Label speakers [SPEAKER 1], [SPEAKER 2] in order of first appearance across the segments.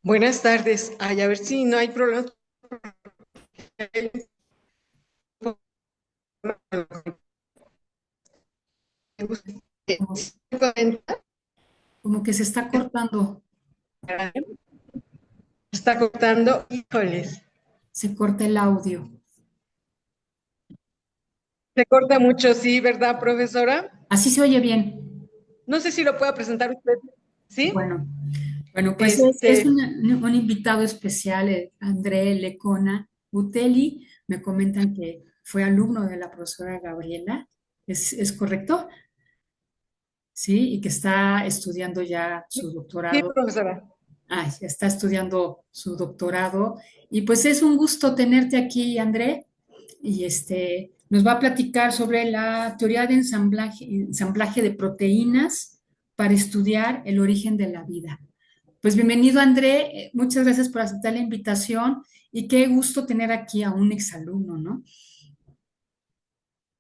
[SPEAKER 1] Buenas tardes. Ay, a ver si no hay problemas.
[SPEAKER 2] Como,
[SPEAKER 1] ¿Se
[SPEAKER 2] como que se está cortando,
[SPEAKER 1] está cortando? Híjoles.
[SPEAKER 2] se corta el audio.
[SPEAKER 1] Se corta mucho, sí, ¿verdad, profesora?
[SPEAKER 2] Así se oye bien.
[SPEAKER 1] No sé si lo pueda presentar usted. ¿Sí?
[SPEAKER 2] Bueno, bueno, pues es
[SPEAKER 1] Este,
[SPEAKER 2] un invitado especial, André Lecona Butelli. Me comentan que fue alumno de la profesora Gabriela. ¿Es correcto? Sí, y que está estudiando ya su
[SPEAKER 1] sí,
[SPEAKER 2] doctorado.
[SPEAKER 1] profesora.
[SPEAKER 2] Ah, ya está estudiando su doctorado. Y pues es un gusto tenerte aquí, André. Y nos va a platicar sobre la teoría de ensamblaje de proteínas para estudiar el origen de la vida. Pues bienvenido, André. Muchas gracias por aceptar la invitación y qué gusto tener aquí a un exalumno, ¿no?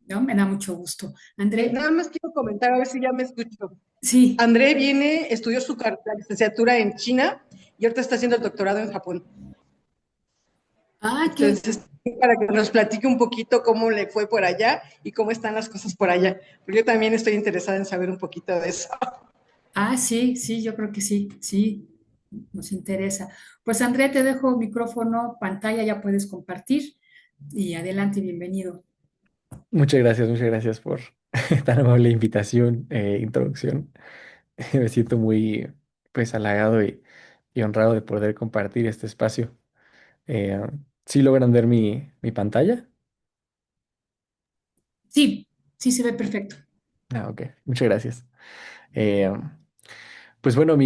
[SPEAKER 2] ¿No? Me da mucho gusto. André,
[SPEAKER 1] Nada más quiero comentar, a ver si ya me escucho.
[SPEAKER 2] sí.
[SPEAKER 1] André viene, estudió la licenciatura en China y ahorita está haciendo el doctorado en Japón.
[SPEAKER 2] Ah, qué,
[SPEAKER 1] Entonces, para que nos platique un poquito cómo le fue por allá y cómo están las cosas por allá. Porque yo también estoy interesada en saber un poquito de eso.
[SPEAKER 2] sí, sí, yo creo que sí, sí, nos interesa. Pues André, te dejo micrófono, pantalla, ya puedes compartir y adelante, bienvenido.
[SPEAKER 3] Muchas gracias por tan amable invitación, introducción. Me siento muy, pues, halagado y honrado de poder compartir este espacio. Eh, ¿Sí logran ver mi pantalla?
[SPEAKER 2] Sí, sí se ve perfecto.
[SPEAKER 3] Ah, ok, muchas gracias. Eh, pues bueno,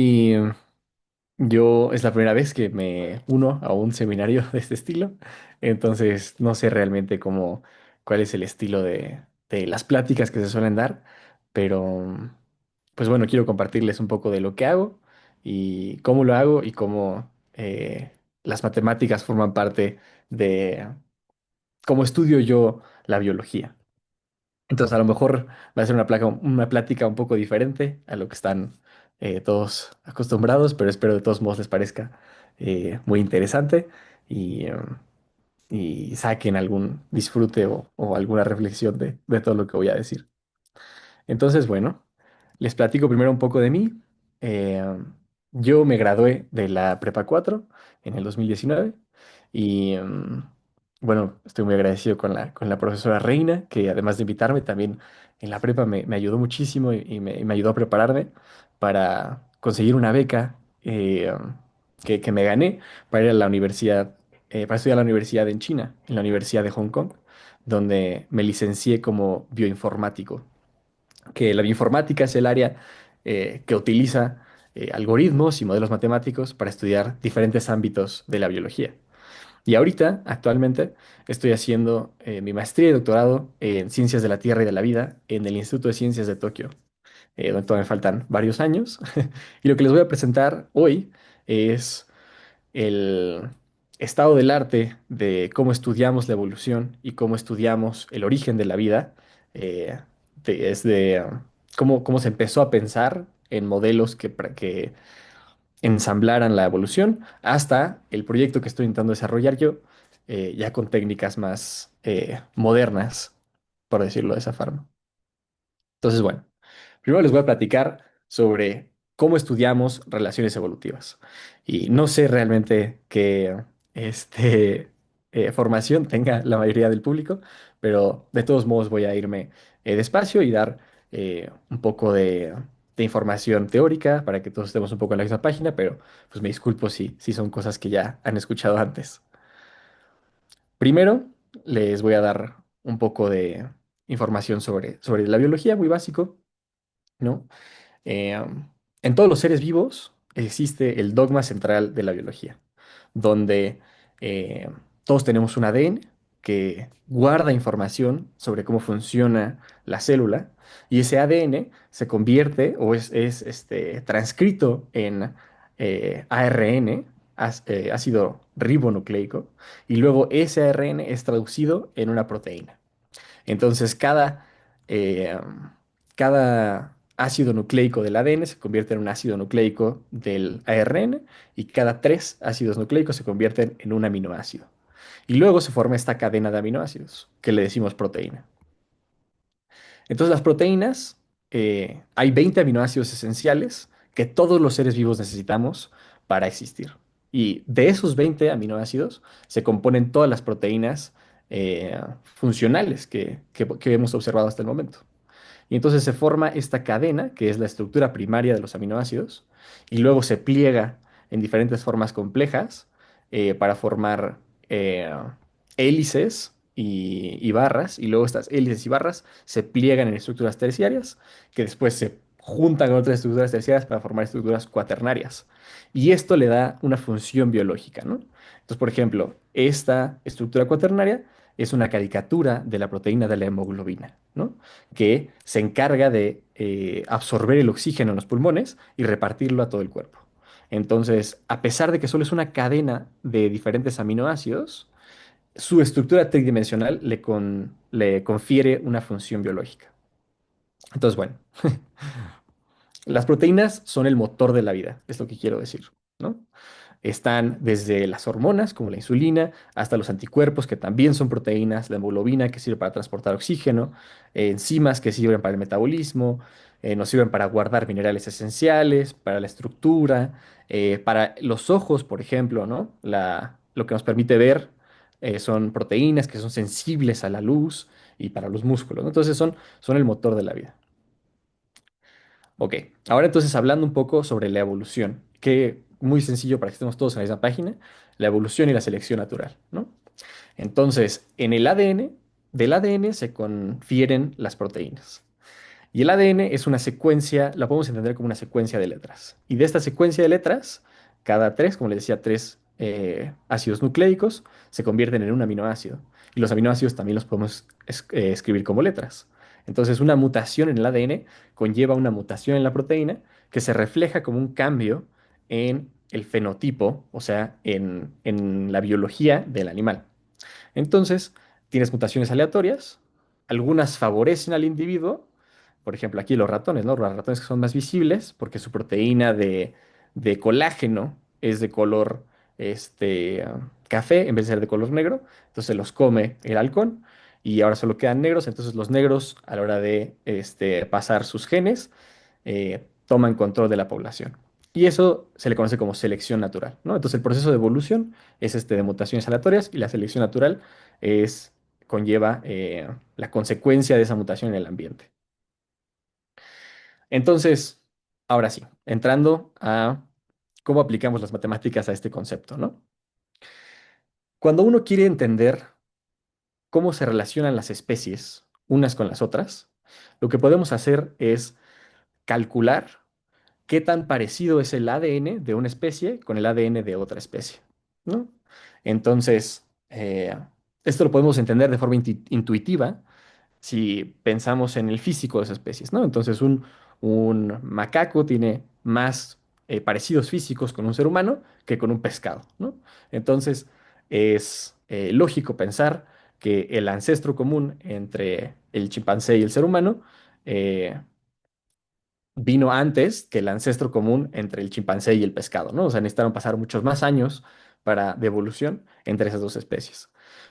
[SPEAKER 3] yo es la primera vez que me uno a un seminario de este estilo, entonces no sé realmente cuál es el estilo de las pláticas que se suelen dar, pero pues bueno, quiero compartirles un poco de lo que hago y cómo lo hago y cómo las matemáticas forman parte de cómo estudio yo la biología. Entonces, a lo mejor va a ser una plática un poco diferente a lo que están todos acostumbrados, pero espero de todos modos les parezca muy interesante y, y saquen algún disfrute o alguna reflexión de todo lo que voy a decir. Entonces, bueno, les platico primero un poco de mí. Eh, yo me gradué de la Prepa 4 en el 2019 y bueno, estoy muy agradecido con la profesora Reina, que además de invitarme también en la prepa me ayudó muchísimo y me ayudó a prepararme para conseguir una beca que me gané para ir a la universidad, para estudiar a la universidad en China, en la Universidad de Hong Kong, donde me licencié como bioinformático, que la bioinformática es el área que utiliza algoritmos y modelos matemáticos para estudiar diferentes ámbitos de la biología. Y ahorita, actualmente, estoy haciendo mi maestría y doctorado en Ciencias de la Tierra y de la Vida en el Instituto de Ciencias de Tokio, donde todavía me faltan varios años. Y lo que les voy a presentar hoy es el estado del arte de cómo estudiamos la evolución y cómo estudiamos el origen de la vida, eh, cómo se empezó a pensar en modelos que ensamblaran la evolución, hasta el proyecto que estoy intentando desarrollar yo, ya con técnicas más modernas, por decirlo de esa forma. Entonces, bueno, primero les voy a platicar sobre cómo estudiamos relaciones evolutivas. Y no sé realmente qué formación tenga la mayoría del público, pero de todos modos voy a irme despacio y dar un poco de información teórica para que todos estemos un poco en la misma página, pero pues me disculpo si son cosas que ya han escuchado antes. Primero, les voy a dar un poco de información sobre la biología, muy básico, ¿no? Eh, en todos los seres vivos existe el dogma central de la biología, donde eh, todos tenemos un ADN que guarda información sobre cómo funciona la célula y ese ADN se convierte o es transcrito en ARN, ácido ribonucleico, y luego ese ARN es traducido en una proteína. Entonces, eh, cada ácido nucleico del ADN se convierte en un ácido nucleico del ARN y cada tres ácidos nucleicos se convierten en un aminoácido. Y luego se forma esta cadena de aminoácidos, que le decimos proteína. Entonces las proteínas, hay 20 aminoácidos esenciales que todos los seres vivos necesitamos para existir. Y de esos 20 aminoácidos se componen todas las proteínas funcionales que hemos observado hasta el momento. Y entonces se forma esta cadena, que es la estructura primaria de los aminoácidos, y luego se pliega en diferentes formas complejas para formar eh, hélices y barras, y luego estas hélices y barras se pliegan en estructuras terciarias, que después se juntan con otras estructuras terciarias para formar estructuras cuaternarias. Y esto le da una función biológica, ¿no? Entonces, por ejemplo, esta estructura cuaternaria es una caricatura de la proteína de la hemoglobina, ¿no? Que se encarga de absorber el oxígeno en los pulmones y repartirlo a todo el cuerpo. Entonces, a pesar de que solo es una cadena de diferentes aminoácidos, su estructura tridimensional le confiere una función biológica. Entonces, bueno, las proteínas son el motor de la vida, es lo que quiero decir, ¿no? Están desde las hormonas, como la insulina, hasta los anticuerpos, que también son proteínas, la hemoglobina, que sirve para transportar oxígeno, enzimas que sirven para el metabolismo, nos sirven para guardar minerales esenciales, para la estructura, para los ojos, por ejemplo, ¿no? Lo que nos permite ver son proteínas que son sensibles a la luz y para los músculos, ¿no? Entonces son el motor de la vida. Ok, ahora entonces hablando un poco sobre la evolución, que muy sencillo para que estemos todos en la misma página, la evolución y la selección natural, ¿no? Entonces, en el ADN, del ADN se confieren las proteínas. Y el ADN es una secuencia, la podemos entender como una secuencia de letras. Y de esta secuencia de letras, cada tres, como les decía, tres ácidos nucleicos se convierten en un aminoácido. Y los aminoácidos también los podemos escribir como letras. Entonces, una mutación en el ADN conlleva una mutación en la proteína que se refleja como un cambio en el fenotipo, o sea, en la biología del animal. Entonces, tienes mutaciones aleatorias, algunas favorecen al individuo, por ejemplo, aquí los ratones, ¿no? Los ratones que son más visibles porque su proteína de colágeno es de color café en vez de ser de color negro, entonces los come el halcón y ahora solo quedan negros, entonces los negros a la hora de pasar sus genes toman control de la población. Y eso se le conoce como selección natural, ¿no? Entonces el proceso de evolución es de mutaciones aleatorias y la selección natural es, conlleva la consecuencia de esa mutación en el ambiente. Entonces, ahora sí, entrando a cómo aplicamos las matemáticas a este concepto, ¿no? Cuando uno quiere entender cómo se relacionan las especies unas con las otras, lo que podemos hacer es calcular qué tan parecido es el ADN de una especie con el ADN de otra especie, ¿no? Entonces, esto lo podemos entender de forma intuitiva si pensamos en el físico de esas especies, ¿no? Entonces, un macaco tiene más parecidos físicos con un ser humano que con un pescado, ¿no? Entonces, es lógico pensar que el ancestro común entre el chimpancé y el ser humano eh, vino antes que el ancestro común entre el chimpancé y el pescado, ¿no? O sea, necesitaron pasar muchos más años de evolución entre esas dos especies.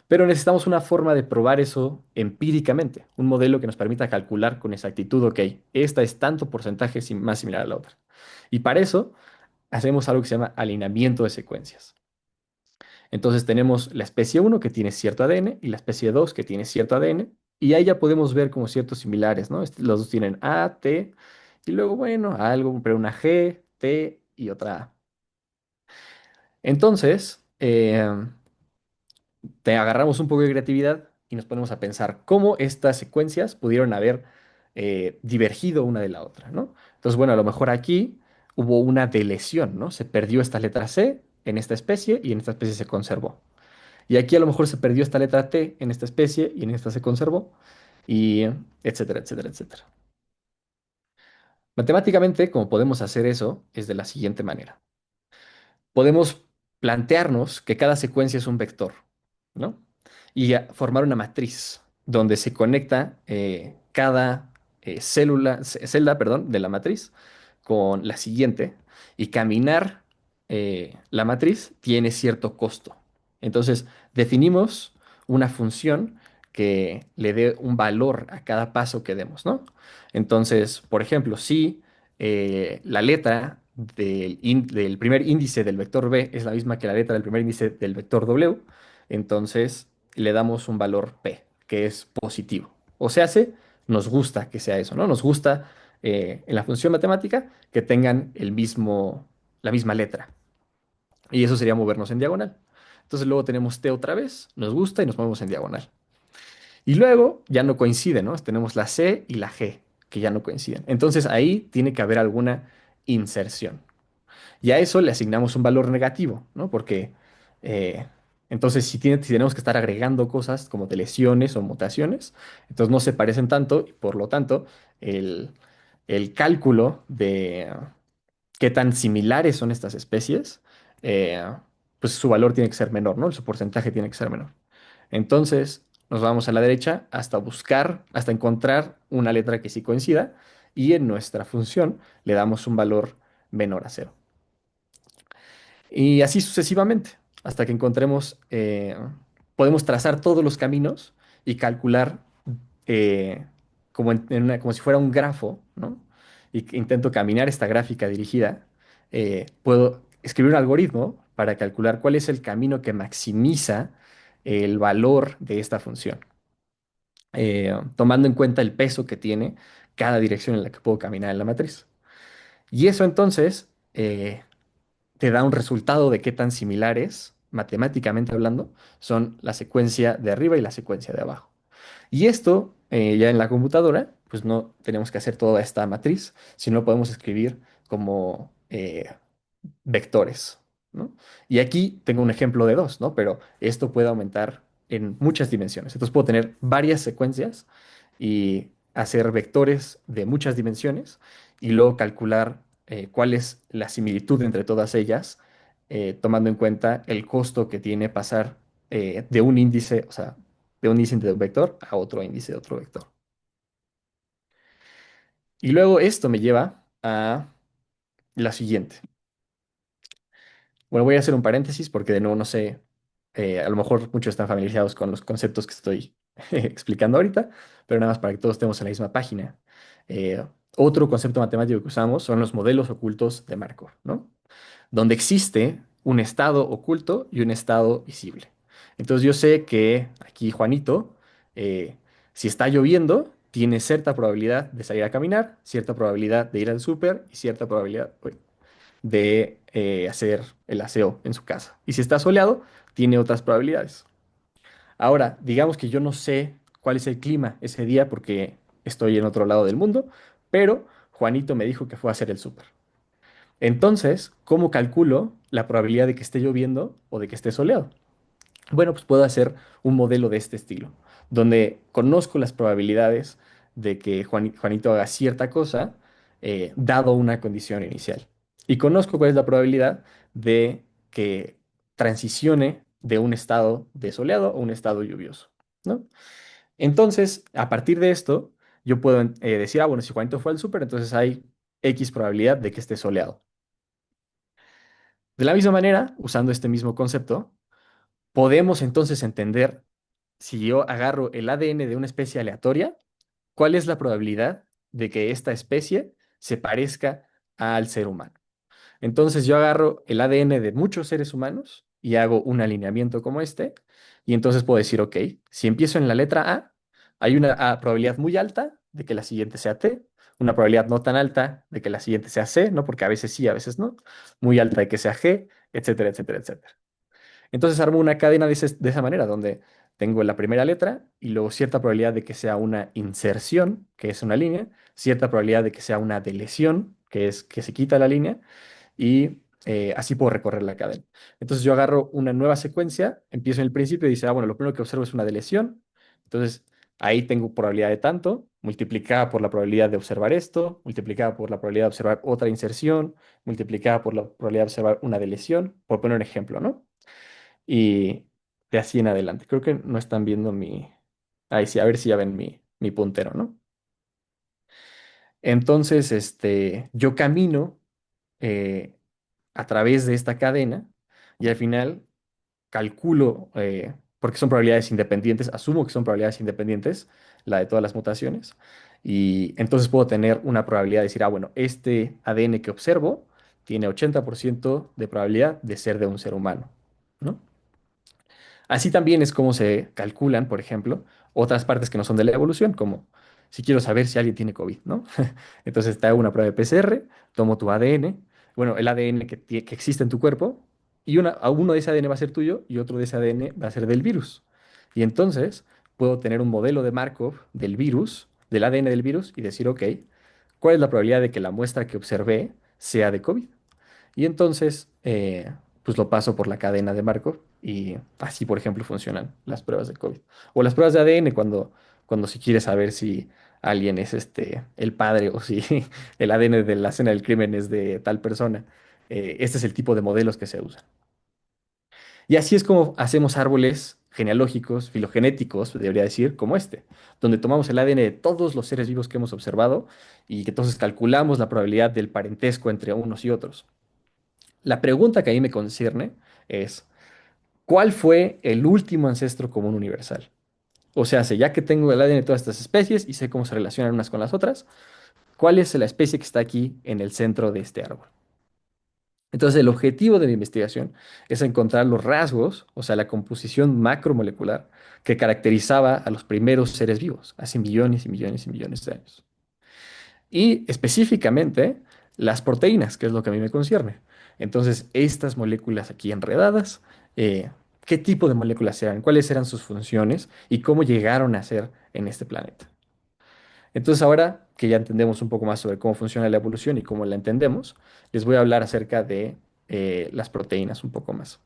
[SPEAKER 3] Pero necesitamos una forma de probar eso empíricamente, un modelo que nos permita calcular con exactitud, ok, esta es tanto porcentaje más similar a la otra. Y para eso hacemos algo que se llama alineamiento de secuencias. Entonces tenemos la especie uno que tiene cierto ADN y la especie 2 que tiene cierto ADN y ahí ya podemos ver como ciertos similares, ¿no? Los dos tienen A, T y luego, bueno, algo, pero una G, T y otra A. Entonces, te agarramos un poco de creatividad y nos ponemos a pensar cómo estas secuencias pudieron haber divergido una de la otra, ¿no? Entonces, bueno, a lo mejor aquí hubo una deleción, ¿no? Se perdió esta letra C en esta especie y en esta especie se conservó. Y aquí a lo mejor se perdió esta letra T en esta especie y en esta se conservó, y etcétera, etcétera, etcétera. Matemáticamente, como podemos hacer eso, es de la siguiente manera. Podemos plantearnos que cada secuencia es un vector, ¿no? Y formar una matriz donde se conecta cada celda, perdón, de la matriz con la siguiente y caminar la matriz tiene cierto costo. Entonces, definimos una función que le dé un valor a cada paso que demos, ¿no? Entonces, por ejemplo, si la letra del primer índice del vector b es la misma que la letra del primer índice del vector w, entonces le damos un valor p, que es positivo. O sea, nos gusta que sea eso, ¿no? Nos gusta en la función matemática que tengan la misma letra. Y eso sería movernos en diagonal. Entonces luego tenemos t otra vez, nos gusta y nos movemos en diagonal. Y luego ya no coincide, ¿no? Tenemos la c y la g, que ya no coinciden. Entonces ahí tiene que haber alguna inserción. Y a eso le asignamos un valor negativo, ¿no? Porque eh, entonces si tenemos que estar agregando cosas como deleciones o mutaciones, entonces no se parecen tanto y por lo tanto el, el cálculo de qué tan similares son estas especies, eh, pues su valor tiene que ser menor, ¿no? Su porcentaje tiene que ser menor. Entonces nos vamos a la derecha hasta buscar, hasta encontrar una letra que sí coincida y en nuestra función le damos un valor menor a cero. Y así sucesivamente, hasta que encontremos, podemos trazar todos los caminos y calcular como, como si fuera un grafo, ¿no? Y que intento caminar esta gráfica dirigida, puedo escribir un algoritmo para calcular cuál es el camino que maximiza el valor de esta función, tomando en cuenta el peso que tiene cada dirección en la que puedo caminar en la matriz. Y eso entonces te da un resultado de qué tan similares, matemáticamente hablando, son la secuencia de arriba y la secuencia de abajo. Y esto, ya en la computadora, pues no tenemos que hacer toda esta matriz, sino podemos escribir como vectores, ¿no? Y aquí tengo un ejemplo de dos, ¿no? Pero esto puede aumentar en muchas dimensiones. Entonces puedo tener varias secuencias y hacer vectores de muchas dimensiones y luego calcular cuál es la similitud entre todas ellas, tomando en cuenta el costo que tiene pasar de un índice, o sea, de un índice de un vector a otro índice de otro vector. Y luego esto me lleva a la siguiente. Bueno, voy a hacer un paréntesis porque de nuevo no sé, a lo mejor muchos están familiarizados con los conceptos que estoy explicando ahorita, pero nada más para que todos estemos en la misma página. Eh, Otro concepto matemático que usamos son los modelos ocultos de Markov, ¿no? Donde existe un estado oculto y un estado visible. Entonces yo sé que aquí Juanito, eh, si está lloviendo, tiene cierta probabilidad de salir a caminar, cierta probabilidad de ir al súper y cierta probabilidad de hacer el aseo en su casa. Y si está soleado, tiene otras probabilidades. Ahora, digamos que yo no sé cuál es el clima ese día porque estoy en otro lado del mundo, pero Juanito me dijo que fue a hacer el súper. Entonces, ¿cómo calculo la probabilidad de que esté lloviendo o de que esté soleado? Bueno, pues puedo hacer un modelo de este estilo, donde conozco las probabilidades de que Juanito haga cierta cosa, dado una condición inicial. Y conozco cuál es la probabilidad de que transicione de un estado de soleado a un estado lluvioso, ¿no? Entonces, a partir de esto, yo puedo decir, ah, bueno, si Juanito fue al súper, entonces hay X probabilidad de que esté soleado. De la misma manera, usando este mismo concepto, podemos entonces entender, si yo agarro el ADN de una especie aleatoria, ¿cuál es la probabilidad de que esta especie se parezca al ser humano? Entonces yo agarro el ADN de muchos seres humanos y hago un alineamiento como este, y entonces puedo decir, ok, si empiezo en la letra A, hay una probabilidad muy alta de que la siguiente sea T, una probabilidad no tan alta de que la siguiente sea C, ¿no? Porque a veces sí, a veces no, muy alta de que sea G, etcétera, etcétera, etcétera. Entonces armo una cadena de esa manera, donde tengo la primera letra y luego cierta probabilidad de que sea una inserción, que es una línea, cierta probabilidad de que sea una deleción, que es que se quita la línea, y así puedo recorrer la cadena. Entonces yo agarro una nueva secuencia, empiezo en el principio y dice, ah, bueno, lo primero que observo es una deleción, entonces ahí tengo probabilidad de tanto, multiplicada por la probabilidad de observar esto, multiplicada por la probabilidad de observar otra inserción, multiplicada por la probabilidad de observar una deleción, por poner un ejemplo, ¿no? Y de así en adelante. Creo que no están viendo mi... Ahí sí, a ver si ya ven mi puntero, ¿no? Entonces, yo camino eh, a través de esta cadena y al final calculo, porque son probabilidades independientes, asumo que son probabilidades independientes, la de todas las mutaciones, y entonces puedo tener una probabilidad de decir, ah, bueno, este ADN que observo tiene 80% de probabilidad de ser de un ser humano, ¿no? Así también es como se calculan, por ejemplo, otras partes que no son de la evolución, como si quiero saber si alguien tiene COVID, ¿no? Entonces te hago una prueba de PCR, tomo tu ADN, bueno, el ADN que existe en tu cuerpo, y uno de ese ADN va a ser tuyo y otro de ese ADN va a ser del virus. Y entonces puedo tener un modelo de Markov del virus, del ADN del virus, y decir, ok, ¿cuál es la probabilidad de que la muestra que observé sea de COVID? Y entonces, pues lo paso por la cadena de Markov y así, por ejemplo, funcionan las pruebas de COVID. O las pruebas de ADN cuando si quieres saber si alguien es el padre o si el ADN de la escena del crimen es de tal persona. Este es el tipo de modelos que se usan. Y así es como hacemos árboles genealógicos, filogenéticos, debería decir, como donde tomamos el ADN de todos los seres vivos que hemos observado y que entonces calculamos la probabilidad del parentesco entre unos y otros. La pregunta que a mí me concierne es, ¿cuál fue el último ancestro común universal? O sea, ya que tengo el ADN de todas estas especies y sé cómo se relacionan unas con las otras, ¿cuál es la especie que está aquí en el centro de este árbol? Entonces, el objetivo de mi investigación es encontrar los rasgos, o sea, la composición macromolecular que caracterizaba a los primeros seres vivos hace millones y millones y millones de años. Y específicamente las proteínas, que es lo que a mí me concierne. Entonces, estas moléculas aquí enredadas, ¿qué tipo de moléculas eran? ¿Cuáles eran sus funciones? ¿Y cómo llegaron a ser en este planeta? Entonces, ahora que ya entendemos un poco más sobre cómo funciona la evolución y cómo la entendemos, les voy a hablar acerca de las proteínas un poco más.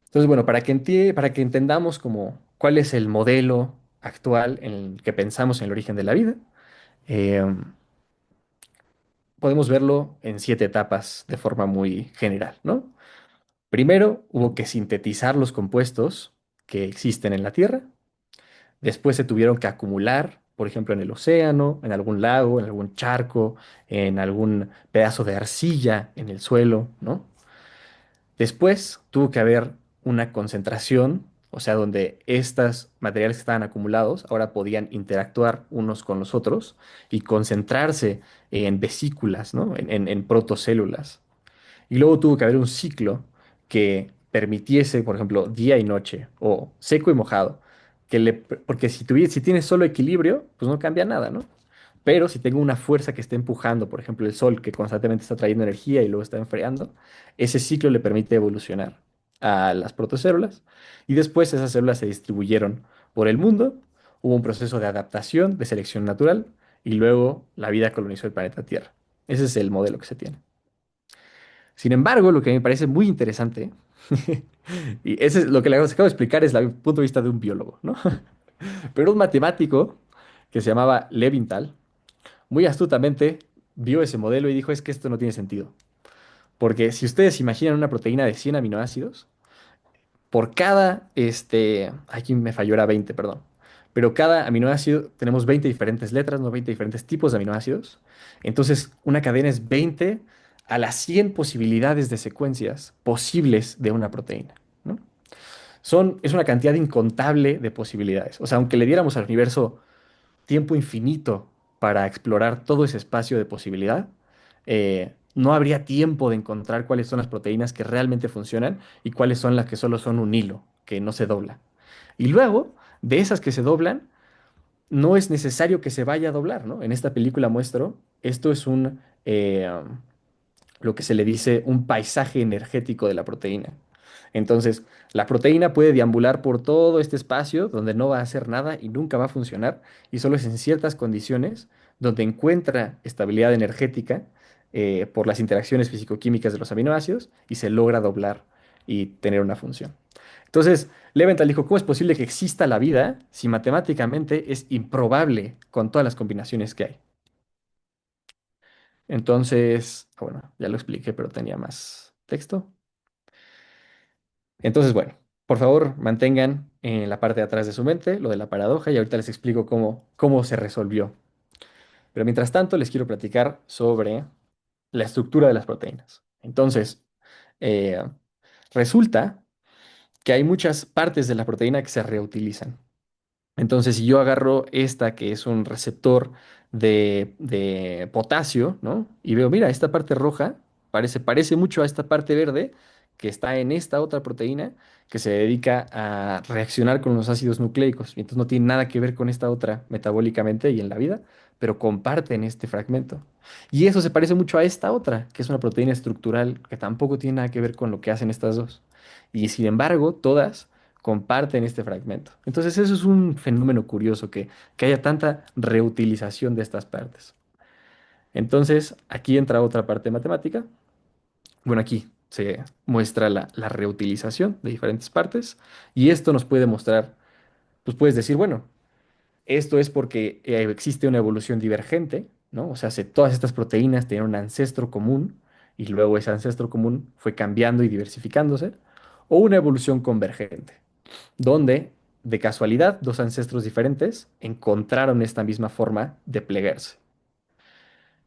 [SPEAKER 3] Entonces, bueno, para que entendamos como cuál es el modelo actual en el que pensamos en el origen de la vida, eh, podemos verlo en 7 etapas de forma muy general, ¿no? Primero, hubo que sintetizar los compuestos que existen en la Tierra. Después se tuvieron que acumular, por ejemplo, en el océano, en algún lago, en algún charco, en algún pedazo de arcilla en el suelo, ¿no? Después tuvo que haber una concentración, o sea, donde estos materiales que estaban acumulados ahora podían interactuar unos con los otros y concentrarse en vesículas, ¿no? En protocélulas. Y luego tuvo que haber un ciclo que permitiese, por ejemplo, día y noche, o seco y mojado, porque si tienes solo equilibrio, pues no cambia nada, ¿no? Pero si tengo una fuerza que está empujando, por ejemplo, el sol que constantemente está trayendo energía y luego está enfriando, ese ciclo le permite evolucionar a las protocélulas y después esas células se distribuyeron por el mundo, hubo un proceso de adaptación, de selección natural y luego la vida colonizó el planeta Tierra. Ese es el modelo que se tiene. Sin embargo, lo que me parece muy interesante, y ese es lo que les acabo de explicar, es el punto de vista de un biólogo, ¿no? Pero un matemático que se llamaba Levinthal, muy astutamente vio ese modelo y dijo, es que esto no tiene sentido. Porque si ustedes imaginan una proteína de 100 aminoácidos, por cada, aquí me falló, era 20, perdón. Pero cada aminoácido tenemos 20 diferentes letras, no 20 diferentes tipos de aminoácidos. Entonces, una cadena es 20 a las 100 posibilidades de secuencias posibles de una proteína, ¿no? Es una cantidad incontable de posibilidades. O sea, aunque le diéramos al universo tiempo infinito para explorar todo ese espacio de posibilidad, no habría tiempo de encontrar cuáles son las proteínas que realmente funcionan y cuáles son las que solo son un hilo, que no se dobla. Y luego, de esas que se doblan, no es necesario que se vaya a doblar, ¿no? En esta película muestro, esto es lo que se le dice un paisaje energético de la proteína. Entonces, la proteína puede deambular por todo este espacio donde no va a hacer nada y nunca va a funcionar, y solo es en ciertas condiciones donde encuentra estabilidad energética por las interacciones fisicoquímicas de los aminoácidos y se logra doblar y tener una función. Entonces, Leventhal dijo, ¿cómo es posible que exista la vida si matemáticamente es improbable con todas las combinaciones que hay? Entonces, bueno, ya lo expliqué, pero tenía más texto. Entonces, bueno, por favor, mantengan en la parte de atrás de su mente lo de la paradoja y ahorita les explico cómo se resolvió. Pero mientras tanto, les quiero platicar sobre la estructura de las proteínas. Entonces, eh, resulta que hay muchas partes de la proteína que se reutilizan. Entonces, si yo agarro esta que es un receptor de potasio, ¿no? Y veo, mira, esta parte roja parece mucho a esta parte verde que está en esta otra proteína que se dedica a reaccionar con los ácidos nucleicos. Y entonces no tiene nada que ver con esta otra metabólicamente y en la vida, pero comparten este fragmento. Y eso se parece mucho a esta otra, que es una proteína estructural que tampoco tiene nada que ver con lo que hacen estas dos. Y sin embargo, todas comparten este fragmento. Entonces eso es un fenómeno curioso que haya tanta reutilización de estas partes. Entonces aquí entra otra parte matemática. Bueno, aquí se muestra la reutilización de diferentes partes y esto nos puede mostrar, pues puedes decir, bueno, esto es porque existe una evolución divergente, ¿no? O sea, todas estas proteínas tienen un ancestro común y luego ese ancestro común fue cambiando y diversificándose, o una evolución convergente donde, de casualidad, dos ancestros diferentes encontraron esta misma forma de plegarse.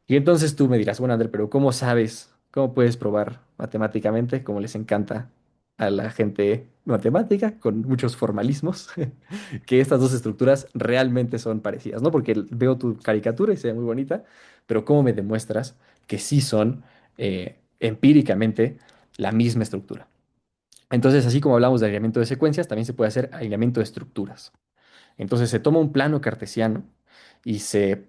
[SPEAKER 3] Y entonces tú me dirás, bueno, André, pero ¿cómo sabes? ¿Cómo puedes probar matemáticamente? Como les encanta a la gente matemática, con muchos formalismos, que estas dos estructuras realmente son parecidas, ¿no? Porque veo tu caricatura y se ve muy bonita, pero ¿cómo me demuestras que sí son empíricamente la misma estructura? Entonces, así como hablamos de alineamiento de secuencias, también se puede hacer alineamiento de estructuras. Entonces, se toma un plano cartesiano y se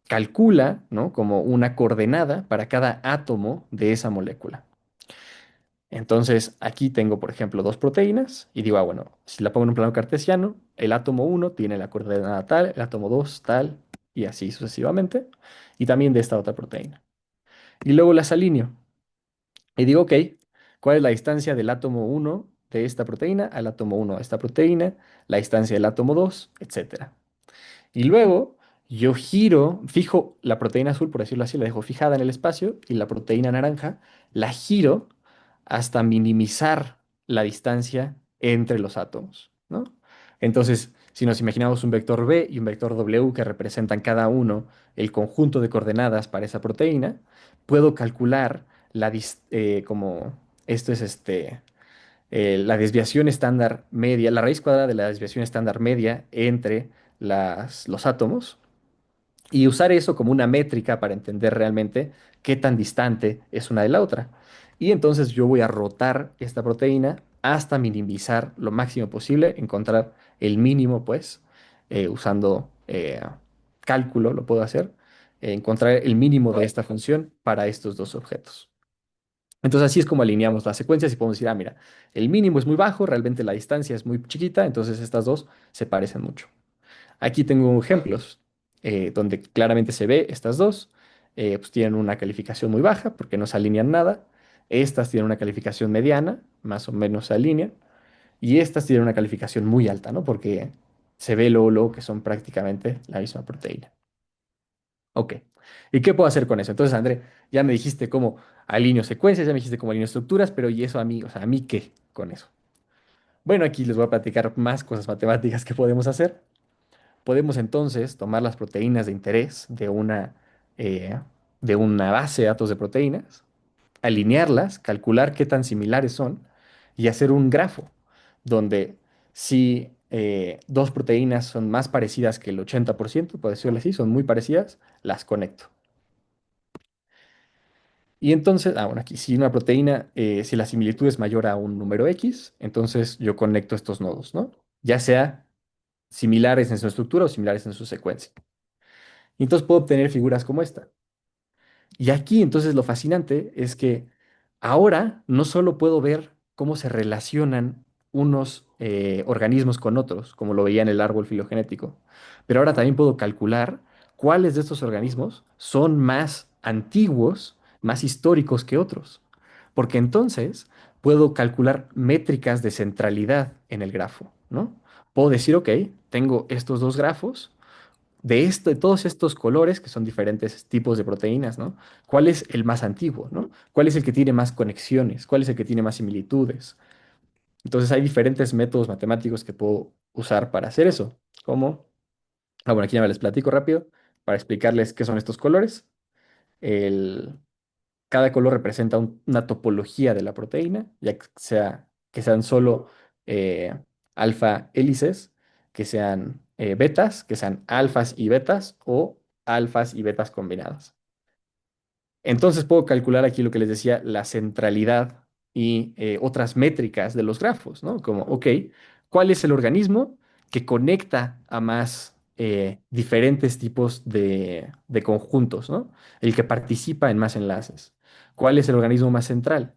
[SPEAKER 3] calcula, ¿no? Como una coordenada para cada átomo de esa molécula. Entonces, aquí tengo, por ejemplo, dos proteínas y digo, bueno, si la pongo en un plano cartesiano, el átomo uno tiene la coordenada tal, el átomo 2 tal, y así sucesivamente, y también de esta otra proteína. Y luego las alineo. Y digo, ok, ¿cuál es la distancia del átomo uno de esta proteína al átomo uno de esta proteína? La distancia del átomo 2, etcétera. Y luego yo fijo la proteína azul, por decirlo así, la dejo fijada en el espacio y la proteína naranja la giro hasta minimizar la distancia entre los átomos, ¿no? Entonces, si nos imaginamos un vector B y un vector W que representan cada uno el conjunto de coordenadas para esa proteína, puedo calcular como esto es la desviación estándar media, la raíz cuadrada de la desviación estándar media entre los átomos y usar eso como una métrica para entender realmente qué tan distante es una de la otra. Y entonces yo voy a rotar esta proteína hasta minimizar lo máximo posible, encontrar el mínimo, pues, usando cálculo, lo puedo hacer, encontrar el mínimo de esta función para estos dos objetos. Entonces así es como alineamos las secuencias y podemos decir, ah, mira, el mínimo es muy bajo, realmente la distancia es muy chiquita, entonces estas dos se parecen mucho. Aquí tengo ejemplos donde claramente se ve estas dos, pues tienen una calificación muy baja porque no se alinean nada. Estas tienen una calificación mediana, más o menos se alinean. Y estas tienen una calificación muy alta, ¿no? Porque se ve luego que son prácticamente la misma proteína. Ok. ¿Y qué puedo hacer con eso? Entonces, André, ya me dijiste cómo alineo secuencias, ya me dijiste cómo alineo estructuras, pero ¿y eso a mí? O sea, ¿a mí qué con eso? Bueno, aquí les voy a platicar más cosas matemáticas que podemos hacer. Podemos entonces tomar las proteínas de interés eh, de una base de datos de proteínas, alinearlas, calcular qué tan similares son y hacer un grafo donde si dos proteínas son más parecidas que el 80%, por decirlo así, son muy parecidas, las conecto. Y entonces, bueno, aquí si una proteína, si la similitud es mayor a un número X, entonces yo conecto estos nodos, ¿no? Ya sea similares en su estructura o similares en su secuencia. Y entonces puedo obtener figuras como esta. Y aquí entonces lo fascinante es que ahora no solo puedo ver cómo se relacionan unos organismos con otros, como lo veía en el árbol filogenético, pero ahora también puedo calcular cuáles de estos organismos son más antiguos, más históricos que otros. Porque entonces puedo calcular métricas de centralidad en el grafo, ¿no? Puedo decir, ok, tengo estos dos grafos de todos estos colores, que son diferentes tipos de proteínas, ¿no? ¿Cuál es el más antiguo, ¿no? ¿Cuál es el que tiene más conexiones? ¿Cuál es el que tiene más similitudes? Entonces hay diferentes métodos matemáticos que puedo usar para hacer eso, como, bueno, aquí ya me les platico rápido. para explicarles qué son estos colores. El, Cada color representa una topología de la proteína, ya que sean solo alfa hélices, que sean betas, que sean alfas y betas o alfas y betas combinadas. Entonces puedo calcular aquí lo que les decía, la centralidad y otras métricas de los grafos, ¿no? Como, ok, ¿cuál es el organismo que conecta a más diferentes tipos de conjuntos, ¿no? El que participa en más enlaces. ¿Cuál es el organismo más central?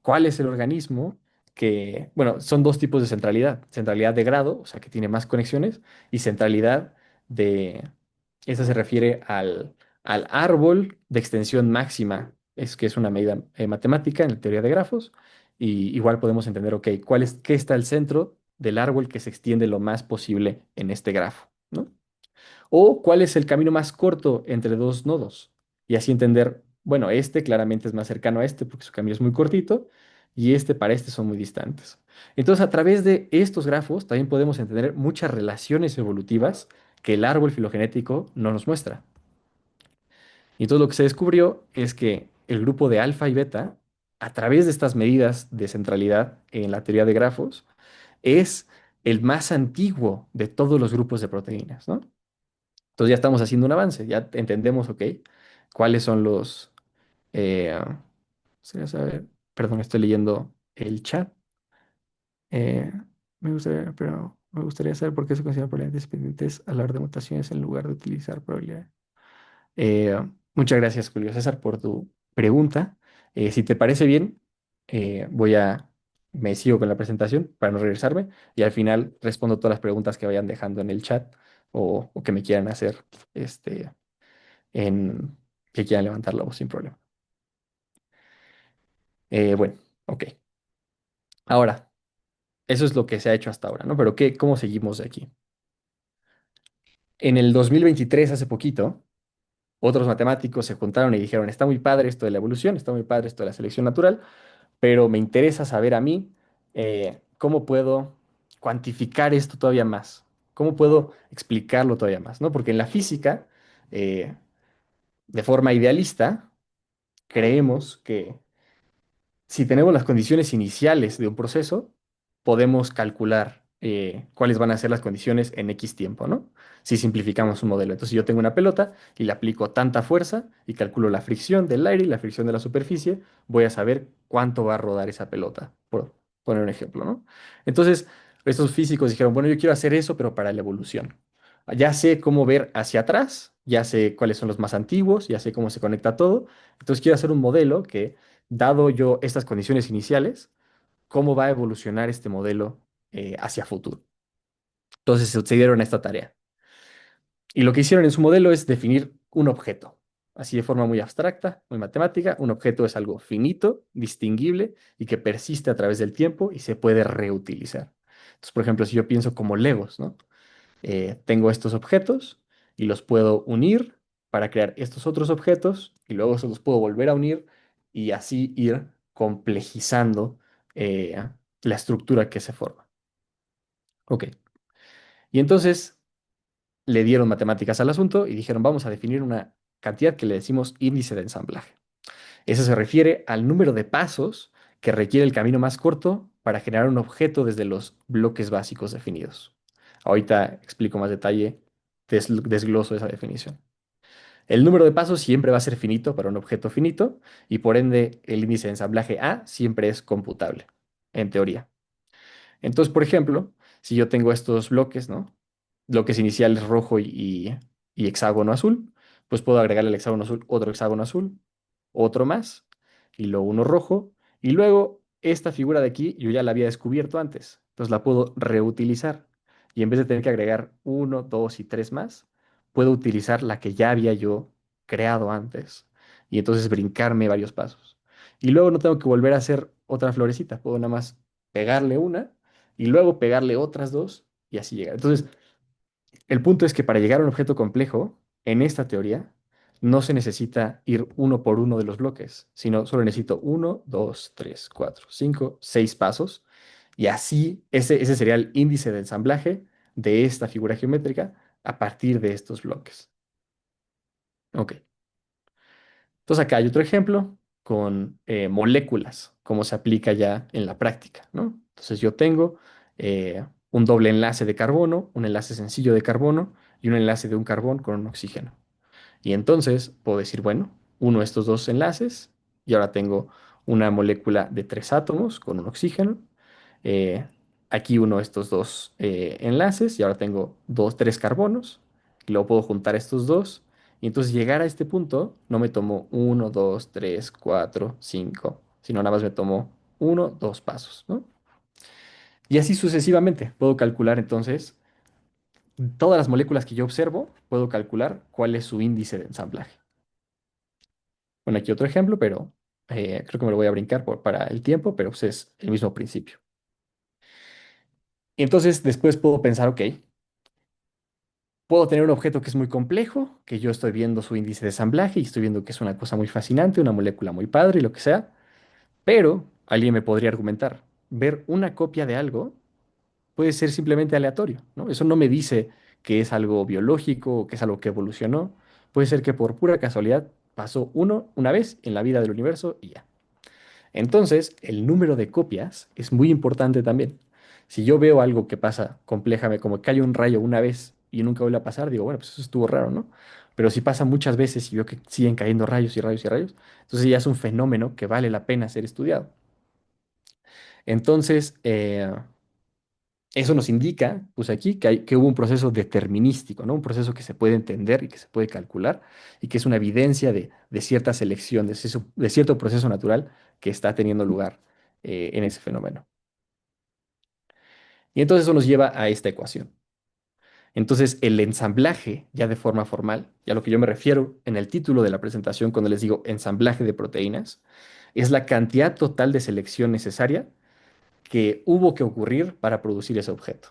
[SPEAKER 3] ¿Cuál es el organismo que, bueno, son dos tipos de centralidad. Centralidad de grado, o sea, que tiene más conexiones, y centralidad de, esa se refiere al árbol de extensión máxima, es que es una medida matemática en la teoría de grafos, y igual podemos entender, ok, qué está al centro del árbol que se extiende lo más posible en este grafo, ¿no? O cuál es el camino más corto entre dos nodos, y así entender, bueno, este claramente es más cercano a este porque su camino es muy cortito, y este para este son muy distantes. Entonces, a través de estos grafos también podemos entender muchas relaciones evolutivas que el árbol filogenético no nos muestra. Y entonces lo que se descubrió es que el grupo de alfa y beta, a través de estas medidas de centralidad en la teoría de grafos, es el más antiguo de todos los grupos de proteínas, ¿no? Entonces ya estamos haciendo un avance, ya entendemos, ok, cuáles son los... eh, quería saber, perdón, estoy leyendo el chat. Eh, me gustaría saber por qué se consideran probabilidades dependientes al hablar de mutaciones en lugar de utilizar probabilidades. Eh, Muchas gracias, Julio César, por tu pregunta. Si te parece bien, me sigo con la presentación para no regresarme y al final respondo todas las preguntas que vayan dejando en el chat o que me quieran hacer, este, en, que quieran levantar la voz sin problema. Bueno, ok. Ahora, eso es lo que se ha hecho hasta ahora, ¿no? Pero ¿cómo seguimos de aquí? En el 2023, hace poquito, otros matemáticos se juntaron y dijeron, está muy padre esto de la evolución, está muy padre esto de la selección natural, pero me interesa saber a mí cómo puedo cuantificar esto todavía más, cómo puedo explicarlo todavía más, ¿no? Porque en la física, eh, de forma idealista, creemos que si tenemos las condiciones iniciales de un proceso, podemos calcular cuáles van a ser las condiciones en X tiempo, ¿no? Si simplificamos un modelo. Entonces, yo tengo una pelota y le aplico tanta fuerza y calculo la fricción del aire y la fricción de la superficie, voy a saber cuánto va a rodar esa pelota, por poner un ejemplo, ¿no? Entonces, estos físicos dijeron, bueno, yo quiero hacer eso, pero para la evolución. Ya sé cómo ver hacia atrás, ya sé cuáles son los más antiguos, ya sé cómo se conecta todo. Entonces, quiero hacer un modelo que dado yo estas condiciones iniciales, cómo va a evolucionar este modelo hacia futuro. Entonces se dieron a esta tarea. Y lo que hicieron en su modelo es definir un objeto, así de forma muy abstracta, muy matemática. Un objeto es algo finito, distinguible y que persiste a través del tiempo y se puede reutilizar. Entonces, por ejemplo, si yo pienso como Legos, ¿no? Tengo estos objetos y los puedo unir para crear estos otros objetos y luego se los puedo volver a unir y así ir complejizando eh, la estructura que se forma. Ok. Y entonces le dieron matemáticas al asunto y dijeron, vamos a definir una cantidad que le decimos índice de ensamblaje. Eso se refiere al número de pasos que requiere el camino más corto para generar un objeto desde los bloques básicos definidos. Ahorita explico más detalle, desgloso esa definición. El número de pasos siempre va a ser finito para un objeto finito y por ende el índice de ensamblaje A siempre es computable, en teoría. Entonces, por ejemplo, si yo tengo estos bloques, ¿no? Bloques iniciales rojo y hexágono azul, pues puedo agregarle al hexágono azul otro hexágono azul, otro más, y luego uno rojo, y luego esta figura de aquí yo ya la había descubierto antes, entonces la puedo reutilizar. Y en vez de tener que agregar uno, dos y tres más, puedo utilizar la que ya había yo creado antes, y entonces brincarme varios pasos. Y luego no tengo que volver a hacer otra florecita, puedo nada más pegarle una y luego pegarle otras dos y así llegar. Entonces, el punto es que para llegar a un objeto complejo, en esta teoría, no se necesita ir uno por uno de los bloques, sino solo necesito uno, dos, tres, cuatro, cinco, seis pasos. Y así, ese sería el índice de ensamblaje de esta figura geométrica a partir de estos bloques. Ok. Entonces acá hay otro ejemplo con moléculas, cómo se aplica ya en la práctica, ¿no? Entonces yo tengo un doble enlace de carbono, un enlace sencillo de carbono y un enlace de un carbón con un oxígeno. Y entonces puedo decir, bueno, uno de estos dos enlaces y ahora tengo una molécula de tres átomos con un oxígeno. eh, Aquí uno de estos dos enlaces y ahora tengo tres carbonos. Y luego puedo juntar estos dos. Y entonces llegar a este punto no me tomó uno, dos, tres, cuatro, cinco, sino nada más me tomó uno, dos pasos, ¿no? Y así sucesivamente. Puedo calcular entonces todas las moléculas que yo observo, puedo calcular cuál es su índice de ensamblaje. Bueno, aquí otro ejemplo, pero creo que me lo voy a brincar para el tiempo, pero pues es el mismo principio. Y entonces después puedo pensar, ok, puedo tener un objeto que es muy complejo, que yo estoy viendo su índice de ensamblaje y estoy viendo que es una cosa muy fascinante, una molécula muy padre y lo que sea, pero alguien me podría argumentar, ver una copia de algo puede ser simplemente aleatorio, ¿no? Eso no me dice que es algo biológico o que es algo que evolucionó. Puede ser que por pura casualidad pasó una vez en la vida del universo y ya. Entonces, el número de copias es muy importante también. Si yo veo algo que pasa complejamente, como que cae un rayo una vez y nunca vuelve a pasar, digo, bueno, pues eso estuvo raro, ¿no? Pero si pasa muchas veces y veo que siguen cayendo rayos y rayos y rayos, entonces ya es un fenómeno que vale la pena ser estudiado. Entonces, eso nos indica, pues aquí, que hubo un proceso determinístico, ¿no? Un proceso que se puede entender y que se puede calcular y que es una evidencia de cierta selección, de cierto proceso natural que está teniendo lugar en ese fenómeno. Y entonces eso nos lleva a esta ecuación. Entonces, el ensamblaje, ya de forma formal, y a lo que yo me refiero en el título de la presentación cuando les digo ensamblaje de proteínas, es la cantidad total de selección necesaria que hubo que ocurrir para producir ese objeto.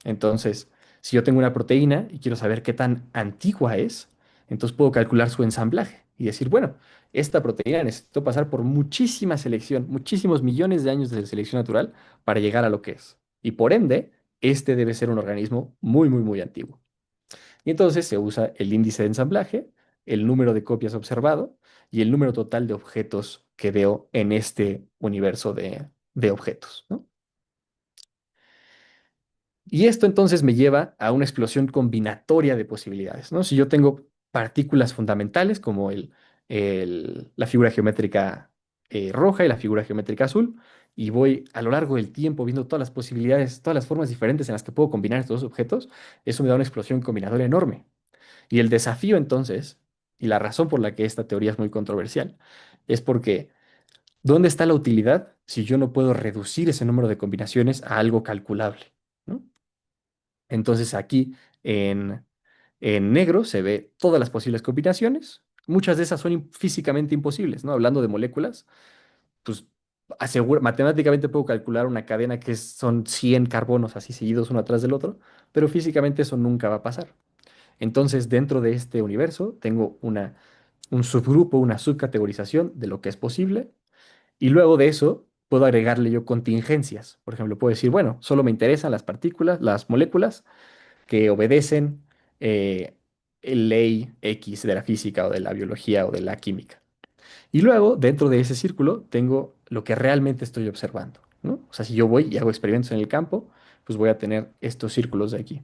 [SPEAKER 3] Entonces, si yo tengo una proteína y quiero saber qué tan antigua es, entonces puedo calcular su ensamblaje y decir, bueno, esta proteína necesitó pasar por muchísima selección, muchísimos millones de años de selección natural para llegar a lo que es. Y por ende, este debe ser un organismo muy, muy, muy antiguo. Y entonces se usa el índice de ensamblaje, el número de copias observado y el número total de objetos que veo en este universo de objetos, ¿no? Y esto entonces me lleva a una explosión combinatoria de posibilidades, ¿no? Si yo tengo partículas fundamentales como la figura geométrica roja y la figura geométrica azul, y voy a lo largo del tiempo viendo todas las posibilidades, todas las formas diferentes en las que puedo combinar estos dos objetos, eso me da una explosión combinatoria enorme. Y el desafío entonces, y la razón por la que esta teoría es muy controversial, es porque ¿dónde está la utilidad si yo no puedo reducir ese número de combinaciones a algo calculable? ¿No? Entonces aquí en negro se ve todas las posibles combinaciones. Muchas de esas son físicamente imposibles, ¿no? Hablando de moléculas, pues matemáticamente puedo calcular una cadena que son 100 carbonos así seguidos uno atrás del otro, pero físicamente eso nunca va a pasar. Entonces, dentro de este universo tengo un subgrupo, una subcategorización de lo que es posible, y luego de eso puedo agregarle yo contingencias. Por ejemplo, puedo decir, bueno, solo me interesan las partículas, las moléculas que obedecen eh, ley X de la física o de la biología o de la química. Y luego, dentro de ese círculo, tengo lo que realmente estoy observando, ¿no? O sea, si yo voy y hago experimentos en el campo, pues voy a tener estos círculos de aquí.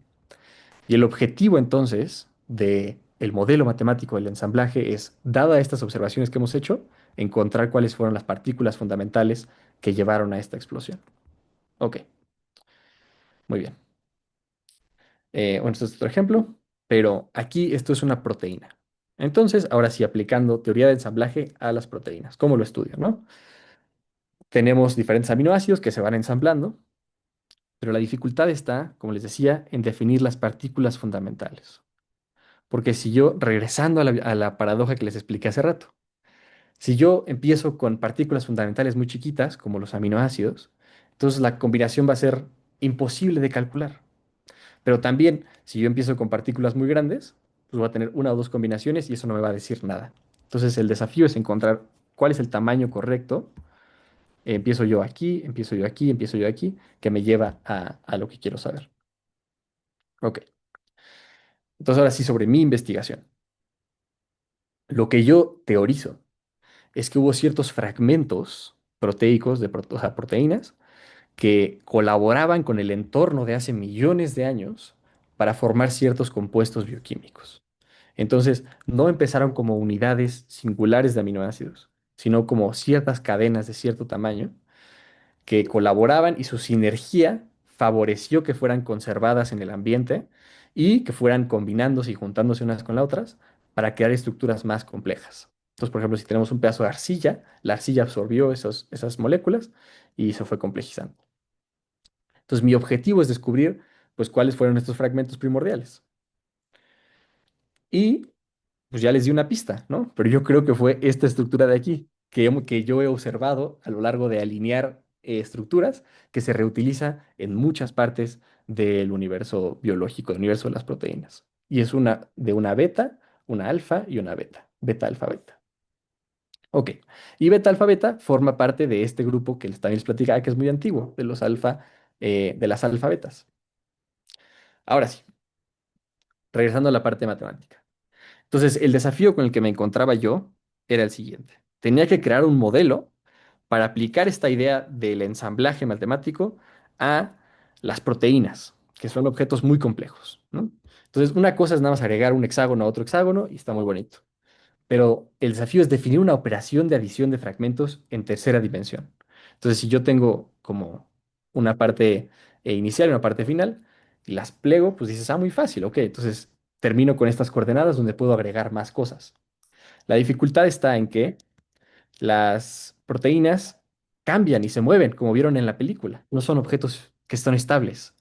[SPEAKER 3] Y el objetivo entonces de el modelo matemático del ensamblaje es, dada estas observaciones que hemos hecho, encontrar cuáles fueron las partículas fundamentales que llevaron a esta explosión. Ok, muy bien. Bueno, esto es otro ejemplo, pero aquí esto es una proteína. Entonces, ahora sí, aplicando teoría de ensamblaje a las proteínas. ¿Cómo lo estudio, no? Tenemos diferentes aminoácidos que se van ensamblando, pero la dificultad está, como les decía, en definir las partículas fundamentales. Porque si yo, regresando a la paradoja que les expliqué hace rato, si yo empiezo con partículas fundamentales muy chiquitas, como los aminoácidos, entonces la combinación va a ser imposible de calcular. Pero también, si yo empiezo con partículas muy grandes, pues voy a tener una o dos combinaciones y eso no me va a decir nada. Entonces, el desafío es encontrar cuál es el tamaño correcto. Empiezo yo aquí, empiezo yo aquí, empiezo yo aquí, que me lleva a lo que quiero saber. Ok. Entonces, ahora sí, sobre mi investigación. Lo que yo teorizo es que hubo ciertos fragmentos proteicos, o sea, proteínas, que colaboraban con el entorno de hace millones de años para formar ciertos compuestos bioquímicos. Entonces, no empezaron como unidades singulares de aminoácidos, sino como ciertas cadenas de cierto tamaño que colaboraban y su sinergia favoreció que fueran conservadas en el ambiente y que fueran combinándose y juntándose unas con las otras para crear estructuras más complejas. Entonces, por ejemplo, si tenemos un pedazo de arcilla, la arcilla absorbió esas moléculas y se fue complejizando. Entonces, mi objetivo es descubrir, pues, cuáles fueron estos fragmentos primordiales. Y pues ya les di una pista, ¿no? Pero yo creo que fue esta estructura de aquí, que yo he observado a lo largo de alinear estructuras que se reutiliza en muchas partes del universo biológico, del universo de las proteínas. Y es una beta, una alfa y una beta. Beta, alfa, beta. Ok. Y beta, alfa, beta forma parte de este grupo que también les platicaba que es muy antiguo, de los alfa, de las alfabetas. Ahora sí, regresando a la parte matemática. Entonces, el desafío con el que me encontraba yo era el siguiente. Tenía que crear un modelo para aplicar esta idea del ensamblaje matemático a las proteínas, que son objetos muy complejos, ¿no? Entonces, una cosa es nada más agregar un hexágono a otro hexágono y está muy bonito. Pero el desafío es definir una operación de adición de fragmentos en tercera dimensión. Entonces, si yo tengo como una parte inicial y una parte final, y las plego, pues dices, muy fácil, ok, entonces termino con estas coordenadas donde puedo agregar más cosas. La dificultad está en que las proteínas cambian y se mueven, como vieron en la película. No son objetos que están estables.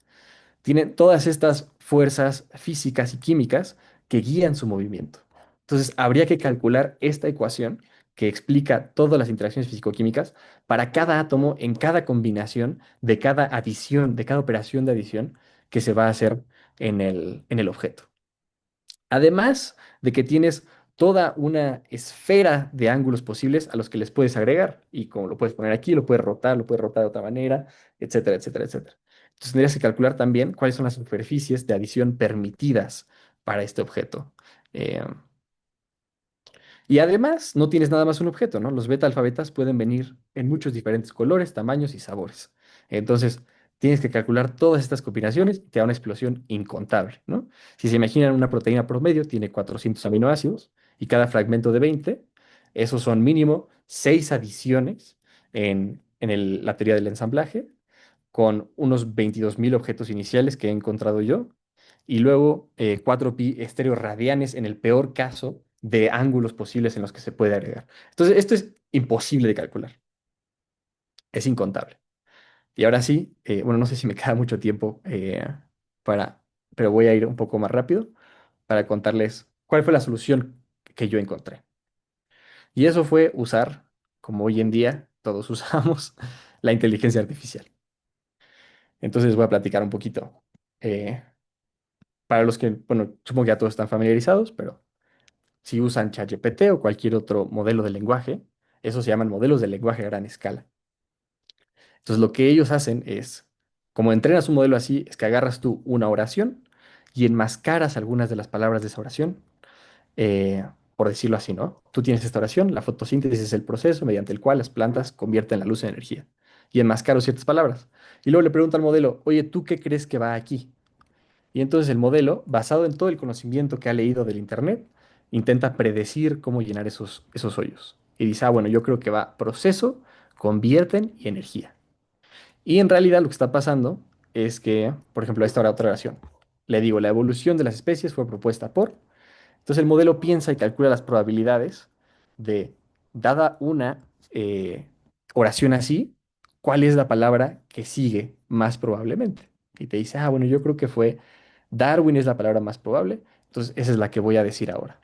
[SPEAKER 3] Tienen todas estas fuerzas físicas y químicas que guían su movimiento. Entonces, habría que calcular esta ecuación que explica todas las interacciones físico-químicas para cada átomo en cada combinación de cada adición, de cada operación de adición que se va a hacer en el objeto. Además de que tienes toda una esfera de ángulos posibles a los que les puedes agregar. Y como lo puedes poner aquí, lo puedes rotar de otra manera, etcétera, etcétera, etcétera. Entonces tendrías que calcular también cuáles son las superficies de adición permitidas para este objeto. Eh, y además, no tienes nada más un objeto, ¿no? Los beta alfabetas pueden venir en muchos diferentes colores, tamaños y sabores. Entonces, tienes que calcular todas estas combinaciones y te da una explosión incontable, ¿no? Si se imaginan una proteína promedio, tiene 400 aminoácidos y cada fragmento de 20, esos son mínimo 6 adiciones en la teoría del ensamblaje, con unos 22.000 objetos iniciales que he encontrado yo y luego 4pi estéreos radianes en el peor caso de ángulos posibles en los que se puede agregar. Entonces, esto es imposible de calcular, es incontable. Y ahora sí, bueno, no sé si me queda mucho tiempo para, pero voy a ir un poco más rápido para contarles cuál fue la solución que yo encontré. Y eso fue usar, como hoy en día todos usamos, la inteligencia artificial. Entonces voy a platicar un poquito. eh, para los que, bueno, supongo que ya todos están familiarizados, pero si usan ChatGPT o cualquier otro modelo de lenguaje, esos se llaman modelos de lenguaje a gran escala. Entonces, lo que ellos hacen es, como entrenas un modelo así, es que agarras tú una oración y enmascaras algunas de las palabras de esa oración, por decirlo así, ¿no? Tú tienes esta oración, la fotosíntesis es el proceso mediante el cual las plantas convierten la luz en energía. Y enmascaro ciertas palabras. Y luego le pregunto al modelo, oye, ¿tú qué crees que va aquí? Y entonces el modelo, basado en todo el conocimiento que ha leído del Internet, intenta predecir cómo llenar esos hoyos. Y dice, bueno, yo creo que va proceso, convierten y energía. Y en realidad lo que está pasando es que, por ejemplo, esta otra oración, le digo, la evolución de las especies fue propuesta por. Entonces el modelo piensa y calcula las probabilidades de, dada una oración así, cuál es la palabra que sigue más probablemente. Y te dice, bueno, yo creo que fue Darwin es la palabra más probable, entonces esa es la que voy a decir ahora.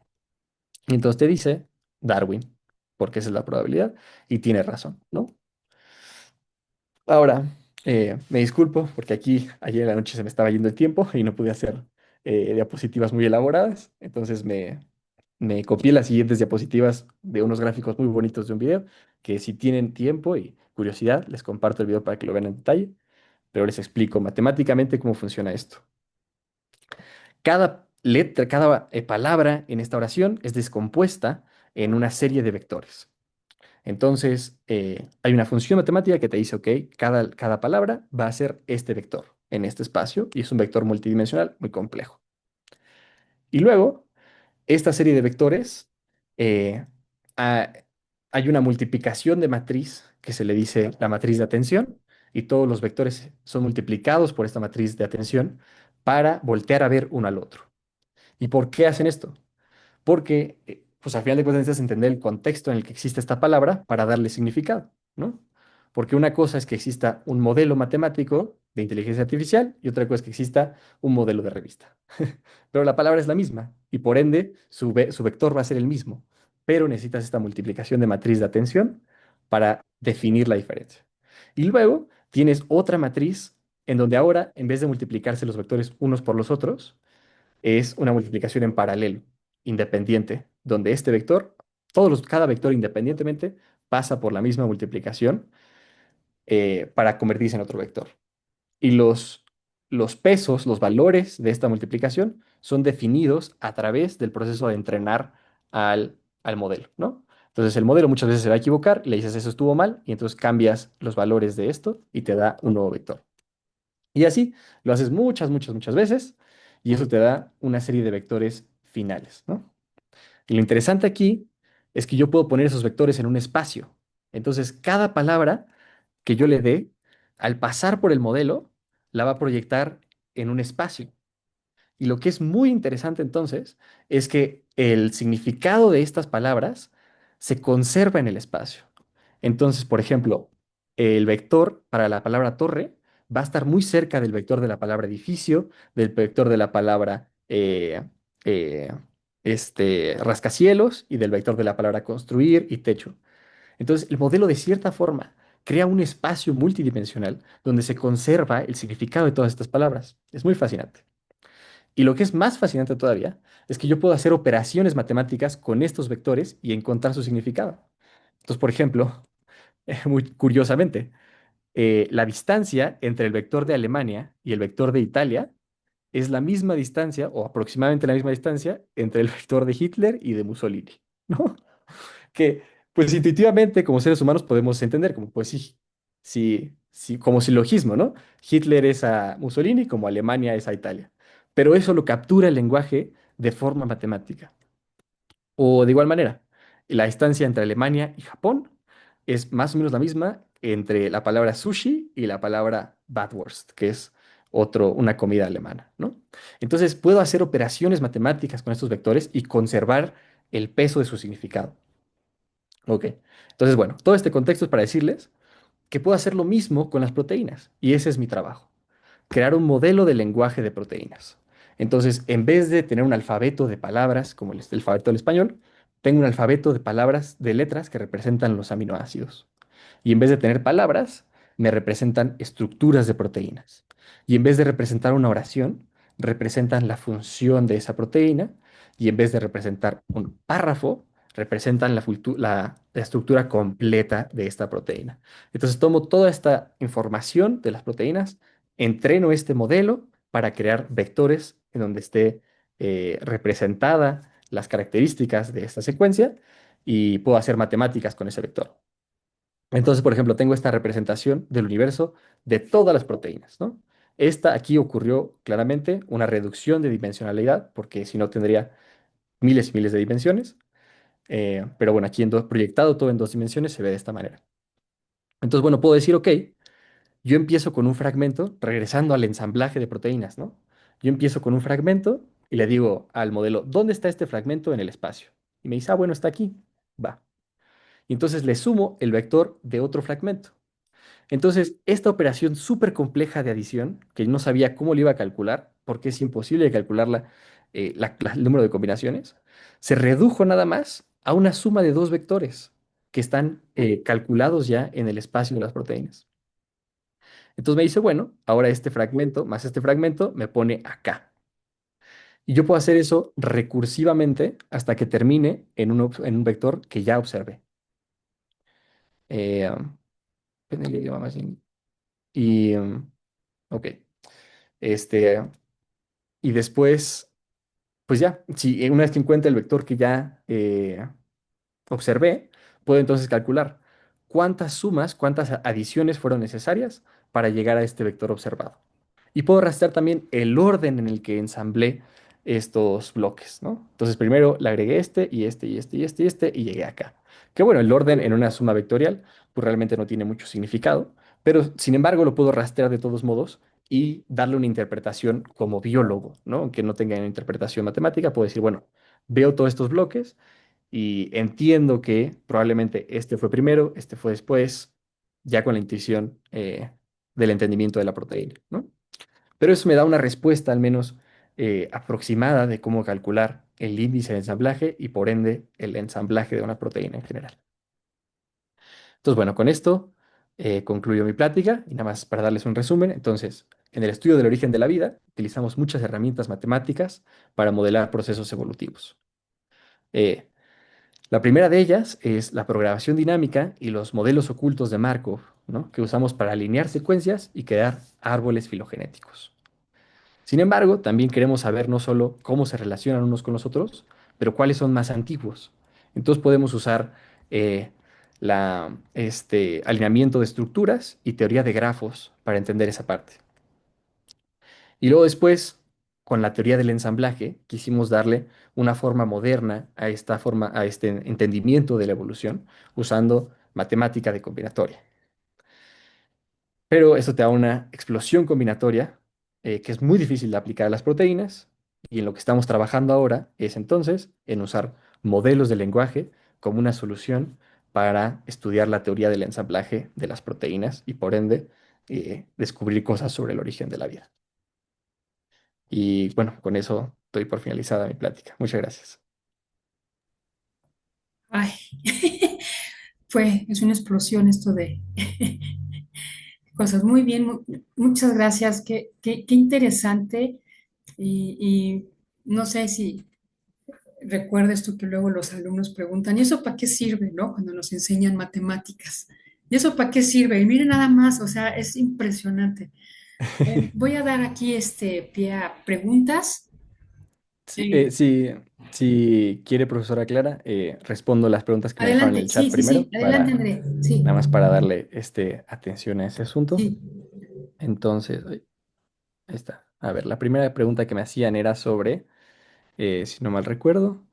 [SPEAKER 3] Y entonces te dice Darwin, porque esa es la probabilidad, y tiene razón, ¿no? Ahora, me disculpo porque aquí ayer en la noche se me estaba yendo el tiempo y no pude hacer diapositivas muy elaboradas, entonces me copié las siguientes diapositivas de unos gráficos muy bonitos de un video, que si tienen tiempo y curiosidad, les comparto el video para que lo vean en detalle, pero les explico matemáticamente cómo funciona esto. Cada letra, cada palabra en esta oración es descompuesta en una serie de vectores. Entonces, hay una función matemática que te dice, ok, cada palabra va a ser este vector en este espacio y es un vector multidimensional muy complejo. Y luego, esta serie de vectores, eh, ha- hay una multiplicación de matriz que se le dice la matriz de atención y todos los vectores son multiplicados por esta matriz de atención para voltear a ver uno al otro. ¿Y por qué hacen esto? Porque, pues al final de cuentas necesitas entender el contexto en el que existe esta palabra para darle significado, ¿no? Porque una cosa es que exista un modelo matemático de inteligencia artificial y otra cosa es que exista un modelo de revista. Pero la palabra es la misma y por ende su vector va a ser el mismo, pero necesitas esta multiplicación de matriz de atención para definir la diferencia. Y luego tienes otra matriz en donde ahora, en vez de multiplicarse los vectores unos por los otros, es una multiplicación en paralelo, independiente, donde este vector, cada vector independientemente pasa por la misma multiplicación para convertirse en otro vector. Y los pesos, los valores de esta multiplicación son definidos a través del proceso de entrenar al modelo, ¿no? Entonces el modelo muchas veces se va a equivocar, le dices eso estuvo mal y entonces cambias los valores de esto y te da un nuevo vector. Y así lo haces muchas, muchas, muchas veces y eso te da una serie de vectores finales, ¿no? Y lo interesante aquí es que yo puedo poner esos vectores en un espacio. Entonces, cada palabra que yo le dé, al pasar por el modelo, la va a proyectar en un espacio. Y lo que es muy interesante entonces es que el significado de estas palabras se conserva en el espacio. Entonces, por ejemplo, el vector para la palabra torre va a estar muy cerca del vector de la palabra edificio, del vector de la palabra eh, rascacielos y del vector de la palabra construir y techo. Entonces, el modelo de cierta forma crea un espacio multidimensional donde se conserva el significado de todas estas palabras. Es muy fascinante. Y lo que es más fascinante todavía es que yo puedo hacer operaciones matemáticas con estos vectores y encontrar su significado. Entonces, por ejemplo, muy curiosamente, la distancia entre el vector de Alemania y el vector de Italia es la misma distancia, o aproximadamente la misma distancia, entre el vector de Hitler y de Mussolini, ¿no? Que, pues intuitivamente, como seres humanos, podemos entender, como, pues sí, sí, sí, como silogismo, ¿no? Hitler es a Mussolini como Alemania es a Italia. Pero eso lo captura el lenguaje de forma matemática. O de igual manera, la distancia entre Alemania y Japón es más o menos la misma entre la palabra sushi y la palabra Bratwurst, que es una comida alemana, ¿no? Entonces puedo hacer operaciones matemáticas con estos vectores y conservar el peso de su significado. Ok. Entonces, bueno, todo este contexto es para decirles que puedo hacer lo mismo con las proteínas, y ese es mi trabajo, crear un modelo de lenguaje de proteínas. Entonces, en vez de tener un alfabeto de palabras, como el alfabeto del español, tengo un alfabeto de palabras, de letras que representan los aminoácidos. Y en vez de tener palabras, me representan estructuras de proteínas. Y en vez de representar una oración, representan la función de esa proteína. Y en vez de representar un párrafo, representan la estructura completa de esta proteína. Entonces tomo toda esta información de las proteínas, entreno este modelo para crear vectores en donde esté representada las características de esta secuencia y puedo hacer matemáticas con ese vector. Entonces, por ejemplo, tengo esta representación del universo de todas las proteínas, ¿no? Esta aquí ocurrió claramente una reducción de dimensionalidad, porque si no tendría miles y miles de dimensiones. Pero bueno, aquí proyectado todo en dos dimensiones se ve de esta manera. Entonces, bueno, puedo decir, ok, yo empiezo con un fragmento, regresando al ensamblaje de proteínas, ¿no? Yo empiezo con un fragmento y le digo al modelo, ¿dónde está este fragmento en el espacio? Y me dice, ah, bueno, está aquí. Va. Y entonces le sumo el vector de otro fragmento. Entonces, esta operación súper compleja de adición, que no sabía cómo lo iba a calcular, porque es imposible de calcularla, el número de combinaciones, se redujo nada más a una suma de dos vectores que están calculados ya en el espacio de las proteínas. Entonces me dice, bueno, ahora este fragmento más este fragmento me pone acá. Y yo puedo hacer eso recursivamente hasta que termine en un vector que ya observé. Eh, en el idioma más y, ok. Este, y después, pues ya, si una vez que encuentre el vector que ya observé, puedo entonces calcular cuántas sumas, cuántas adiciones fueron necesarias para llegar a este vector observado. Y puedo rastrear también el orden en el que ensamblé estos bloques, ¿no? Entonces primero le agregué este y este y este y este y este y llegué acá. Que bueno, el orden en una suma vectorial pues realmente no tiene mucho significado, pero sin embargo lo puedo rastrear de todos modos y darle una interpretación como biólogo, ¿no? Aunque no tenga una interpretación matemática, puedo decir, bueno, veo todos estos bloques y entiendo que probablemente este fue primero, este fue después, ya con la intuición del entendimiento de la proteína, ¿no? Pero eso me da una respuesta al menos aproximada de cómo calcular el índice de ensamblaje y por ende el ensamblaje de una proteína en general. Entonces, bueno, con esto concluyo mi plática y nada más para darles un resumen. Entonces, en el estudio del origen de la vida, utilizamos muchas herramientas matemáticas para modelar procesos evolutivos. Eh, La primera de ellas es la programación dinámica y los modelos ocultos de Markov, ¿no? Que usamos para alinear secuencias y crear árboles filogenéticos. Sin embargo, también queremos saber no solo cómo se relacionan unos con los otros, pero cuáles son más antiguos. Entonces podemos usar alineamiento de estructuras y teoría de grafos para entender esa parte. Y luego después, con la teoría del ensamblaje, quisimos darle una forma moderna a esta forma, a este entendimiento de la evolución, usando matemática de combinatoria. Pero esto te da una explosión combinatoria que es muy difícil de aplicar a las proteínas, y en lo que estamos trabajando ahora es entonces en usar modelos de lenguaje como una solución para estudiar la teoría del ensamblaje de las proteínas y por ende descubrir cosas sobre el origen de la vida. Y bueno, con eso doy por finalizada mi plática. Muchas gracias.
[SPEAKER 2] Ay, es una explosión esto de cosas. Muy bien, muchas gracias. Qué interesante. Y no sé si recuerdes tú que luego los alumnos preguntan, ¿y eso para qué sirve, no? Cuando nos enseñan matemáticas. ¿Y eso para qué sirve? Y miren nada más, o sea, es impresionante. Voy a dar aquí este pie a preguntas.
[SPEAKER 3] Sí,
[SPEAKER 2] Eh,
[SPEAKER 3] si quiere, profesora Clara, respondo las preguntas que me dejaron en
[SPEAKER 2] adelante,
[SPEAKER 3] el chat
[SPEAKER 2] sí, sí, sí,
[SPEAKER 3] primero,
[SPEAKER 2] adelante, André. Sí,
[SPEAKER 3] nada más para darle atención a ese asunto.
[SPEAKER 2] sí.
[SPEAKER 3] Entonces, ay, ahí está. A ver, la primera pregunta que me hacían era sobre, si no mal recuerdo,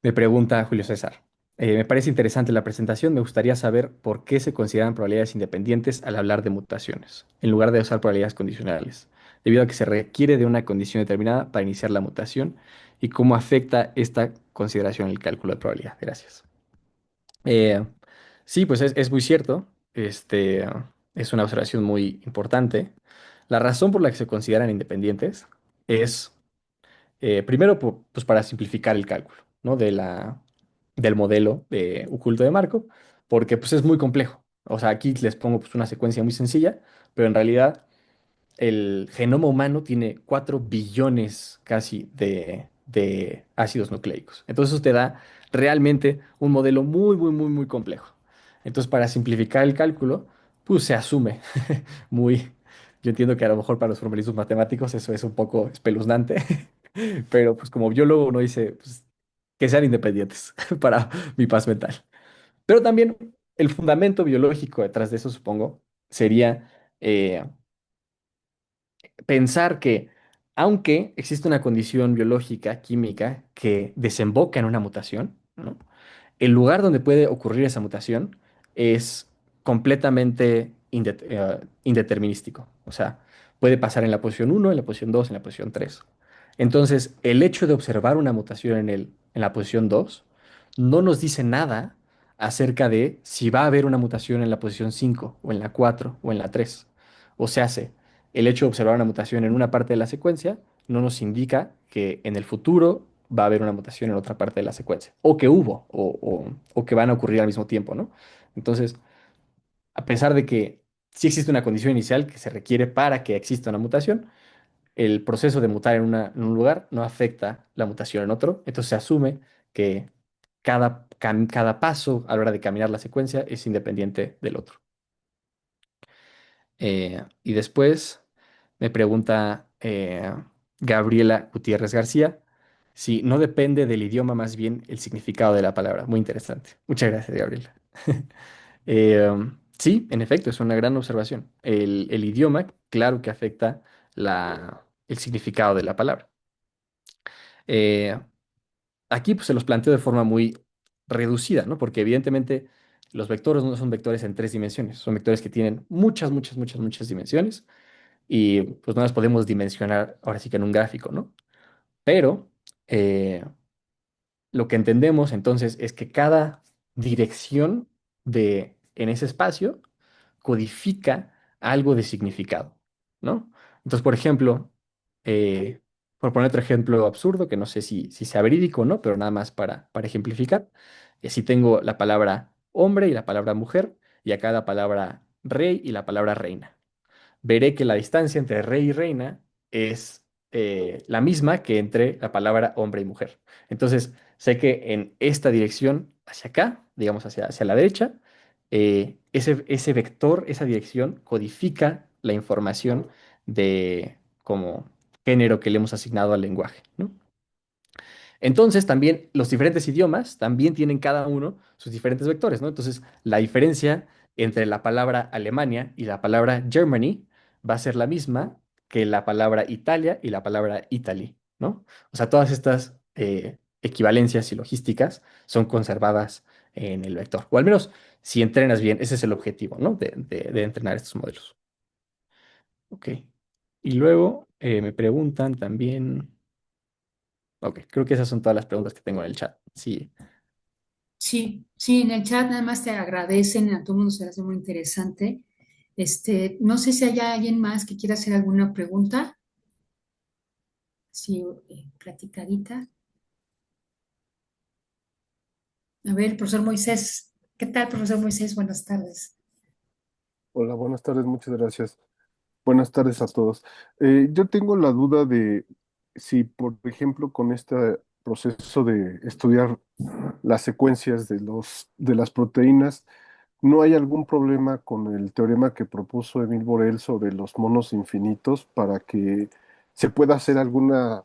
[SPEAKER 3] me pregunta Julio César. Me parece interesante la presentación. Me gustaría saber por qué se consideran probabilidades independientes al hablar de mutaciones, en lugar de usar probabilidades condicionales, debido a que se requiere de una condición determinada para iniciar la mutación y cómo afecta esta consideración el cálculo de probabilidad. Gracias. Eh, sí, pues es muy cierto. Es una observación muy importante. La razón por la que se consideran independientes es primero, pues para simplificar el cálculo, ¿no? Del modelo de oculto de Markov, porque pues es muy complejo. O sea, aquí les pongo pues, una secuencia muy sencilla, pero en realidad el genoma humano tiene 4 billones casi de ácidos nucleicos. Entonces eso te da realmente un modelo muy, muy, muy, muy complejo. Entonces, para simplificar el cálculo, pues se asume muy... Yo entiendo que a lo mejor para los formalismos matemáticos eso es un poco espeluznante, pero pues como biólogo uno dice pues, que sean independientes para mi paz mental. Pero también el fundamento biológico detrás de eso, supongo, sería pensar que aunque existe una condición biológica, química, que desemboca en una mutación, ¿no? El lugar donde puede ocurrir esa mutación es completamente indeterminístico. O sea, puede pasar en la posición uno, en la posición 2, en la posición 3. Entonces, el hecho de observar una mutación en la posición 2 no nos dice nada acerca de si va a haber una mutación en la posición 5 o en la 4 o en la 3. O sea, el hecho de observar una mutación en una parte de la secuencia no nos indica que en el futuro va a haber una mutación en otra parte de la secuencia, o que hubo, o que van a ocurrir al mismo tiempo, ¿no? Entonces, a pesar de que sí existe una condición inicial que se requiere para que exista una mutación, el proceso de mutar en un lugar no afecta la mutación en otro, entonces se asume que cada paso a la hora de caminar la secuencia es independiente del otro. Y después me pregunta Gabriela Gutiérrez García. Sí, no depende del idioma, más bien el significado de la palabra. Muy interesante. Muchas gracias, Gabriela. Sí, en efecto, es una gran observación. El idioma, claro que afecta el significado de la palabra. Eh, Aquí pues, se los planteo de forma muy reducida, ¿no? Porque evidentemente los vectores no son vectores en 3 dimensiones, son vectores que tienen muchas, muchas, muchas, muchas dimensiones y pues no las podemos dimensionar ahora sí que en un gráfico, ¿no? Pero eh, lo que entendemos entonces es que cada dirección en ese espacio codifica algo de significado, ¿no? Entonces, por ejemplo, eh, por poner otro ejemplo absurdo, que no sé si sea verídico o no, pero nada más para ejemplificar, si tengo la palabra hombre y la palabra mujer, y acá la palabra rey y la palabra reina, veré que la distancia entre rey y reina es la misma que entre la palabra hombre y mujer. Entonces, sé que en esta dirección, hacia acá, digamos hacia la derecha, ese vector, esa dirección, codifica la información de como género que le hemos asignado al lenguaje, ¿no? Entonces, también los diferentes idiomas también tienen cada uno sus diferentes vectores, ¿no? Entonces, la diferencia entre la palabra Alemania y la palabra Germany va a ser la misma que la palabra Italia y la palabra Italy, ¿no? O sea, todas estas equivalencias y logísticas son conservadas en el vector. O al menos, si entrenas bien, ese es el objetivo, ¿no? De entrenar estos modelos. Ok. Y luego me preguntan también. Ok, creo que esas son todas las preguntas que tengo en el chat. Sí.
[SPEAKER 2] Sí, sí, en el chat nada más te agradecen, a todo el mundo se le hace muy interesante. No sé si hay alguien más que quiera hacer alguna pregunta, sí, platicadita. A ver, profesor Moisés, ¿qué tal, profesor Moisés? Buenas tardes.
[SPEAKER 4] Hola, buenas tardes, muchas gracias. Buenas tardes a todos. Yo tengo la duda de si, por ejemplo, con este proceso de estudiar las secuencias de las proteínas, ¿no hay algún problema con el teorema que propuso Emil Borel sobre los monos infinitos para que se pueda hacer alguna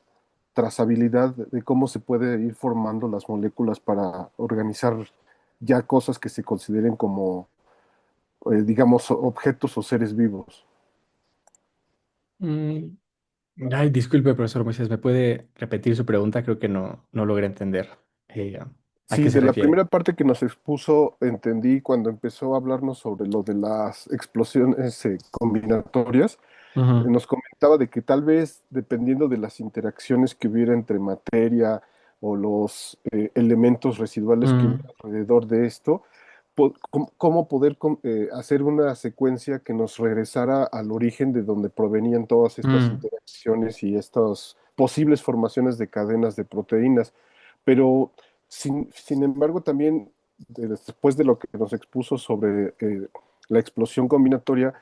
[SPEAKER 4] trazabilidad de cómo se puede ir formando las moléculas para organizar ya cosas que se consideren como, digamos, objetos o seres vivos?
[SPEAKER 3] Mm, Ay, disculpe, profesor Moisés, ¿me puede repetir su pregunta? Creo que no logré entender eh, a qué
[SPEAKER 4] Sí,
[SPEAKER 3] se
[SPEAKER 4] de la
[SPEAKER 3] refiere.
[SPEAKER 4] primera parte que nos expuso, entendí cuando empezó a hablarnos sobre lo de las explosiones combinatorias,
[SPEAKER 3] Ujú,
[SPEAKER 4] nos comentaba de que tal vez dependiendo de las interacciones que hubiera entre materia o los elementos residuales que
[SPEAKER 3] mm,
[SPEAKER 4] hubiera alrededor de esto, cómo poder hacer una secuencia que nos regresara al origen de donde provenían todas estas
[SPEAKER 3] mm,
[SPEAKER 4] interacciones y estas posibles formaciones de cadenas de proteínas. Pero, sin embargo, también después de lo que nos expuso sobre la explosión combinatoria,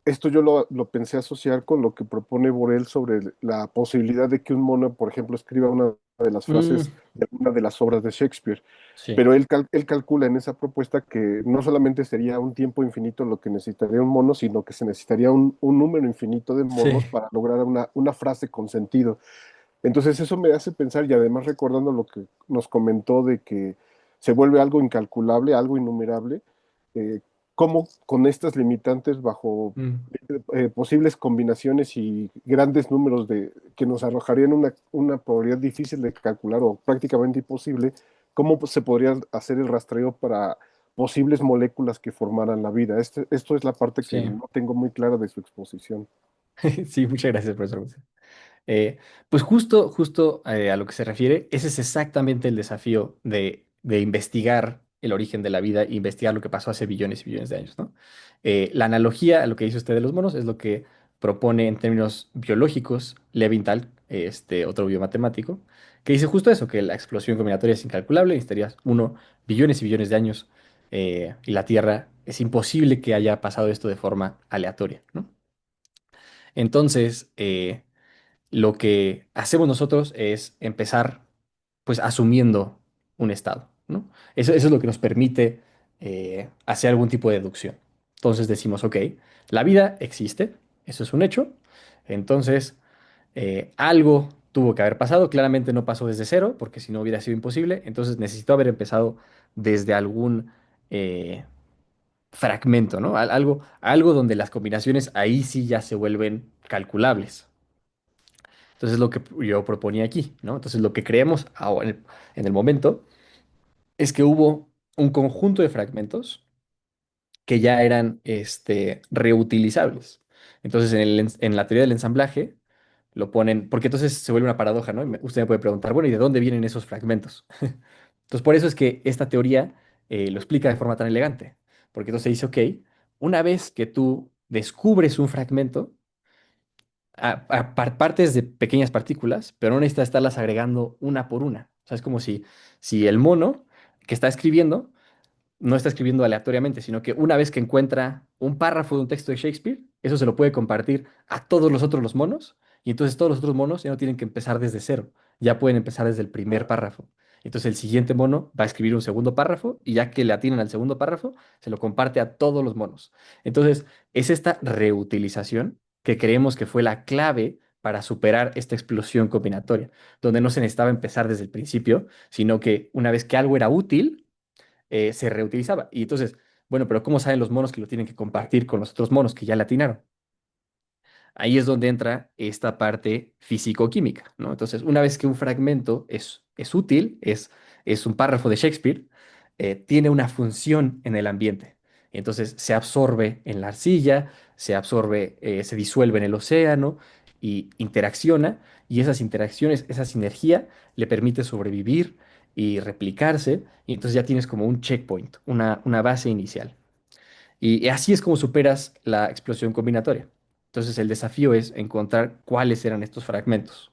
[SPEAKER 4] esto yo lo pensé asociar con lo que propone Borel sobre la posibilidad de que un mono, por ejemplo, escriba una de las
[SPEAKER 3] mm,
[SPEAKER 4] frases de una de las obras de Shakespeare.
[SPEAKER 3] sí,
[SPEAKER 4] Pero él calcula en esa propuesta que no solamente sería un tiempo infinito lo que necesitaría un mono, sino que se necesitaría un número infinito de
[SPEAKER 3] sí.
[SPEAKER 4] monos para lograr una frase con sentido. Entonces eso me hace pensar, y además recordando lo que nos comentó de que se vuelve algo incalculable, algo innumerable, eh, cómo con estas limitantes bajo
[SPEAKER 3] Mm,
[SPEAKER 4] posibles combinaciones y grandes números que nos arrojarían una probabilidad difícil de calcular o prácticamente imposible, cómo se podría hacer el rastreo para posibles moléculas que formaran la vida. Esto es la parte que
[SPEAKER 3] sí.
[SPEAKER 4] no tengo muy clara de su exposición.
[SPEAKER 3] Sí, muchas gracias, profesor Moisés. Pues justo a lo que se refiere, ese es exactamente el desafío de investigar el origen de la vida e investigar lo que pasó hace billones y billones de años, ¿no? La analogía a lo que dice usted de los monos es lo que propone en términos biológicos Levinthal, otro biomatemático, que dice justo eso, que la explosión combinatoria es incalculable, necesitarías billones y billones de años, y la Tierra es imposible que haya pasado esto de forma aleatoria, ¿no? Entonces, lo que hacemos nosotros es empezar, pues, asumiendo un estado, ¿no? Eso es lo que nos permite hacer algún tipo de deducción. Entonces decimos, ok, la vida existe, eso es un hecho. Entonces, algo tuvo que haber pasado. Claramente no pasó desde cero, porque si no hubiera sido imposible. Entonces necesitó haber empezado desde algún fragmento, ¿no? Algo donde las combinaciones ahí sí ya se vuelven calculables. Entonces, lo que yo proponía aquí, ¿no? Entonces, lo que creemos ahora, en el momento es que hubo un conjunto de fragmentos que ya eran reutilizables. Entonces, en la teoría del ensamblaje lo ponen, porque entonces se vuelve una paradoja, ¿no? Usted me puede preguntar, bueno, ¿y de dónde vienen esos fragmentos? Entonces, por eso es que esta teoría lo explica de forma tan elegante, porque entonces dice, ok, una vez que tú descubres un fragmento, partes de pequeñas partículas, pero no necesitas estarlas agregando una por una. O sea, es como si el mono que está escribiendo no está escribiendo aleatoriamente, sino que una vez que encuentra un párrafo de un texto de Shakespeare, eso se lo puede compartir a todos los monos, y entonces todos los otros monos ya no tienen que empezar desde cero, ya pueden empezar desde el primer párrafo. Entonces el siguiente mono va a escribir un segundo párrafo, y ya que le atinan al segundo párrafo, se lo comparte a todos los monos. Entonces, es esta reutilización que creemos que fue la clave para superar esta explosión combinatoria, donde no se necesitaba empezar desde el principio, sino que una vez que algo era útil, se reutilizaba. Y entonces, bueno, pero ¿cómo saben los monos que lo tienen que compartir con los otros monos que ya le atinaron? Ahí es donde entra esta parte físico-química, ¿no? Entonces, una vez que un fragmento es útil, es un párrafo de Shakespeare, tiene una función en el ambiente. Entonces, se absorbe en la arcilla, se absorbe, se disuelve en el océano y interacciona. Y esas interacciones, esa sinergia, le permite sobrevivir y replicarse. Y entonces ya tienes como un checkpoint, una base inicial. Y así es como superas la explosión combinatoria. Entonces el desafío es encontrar cuáles eran estos fragmentos.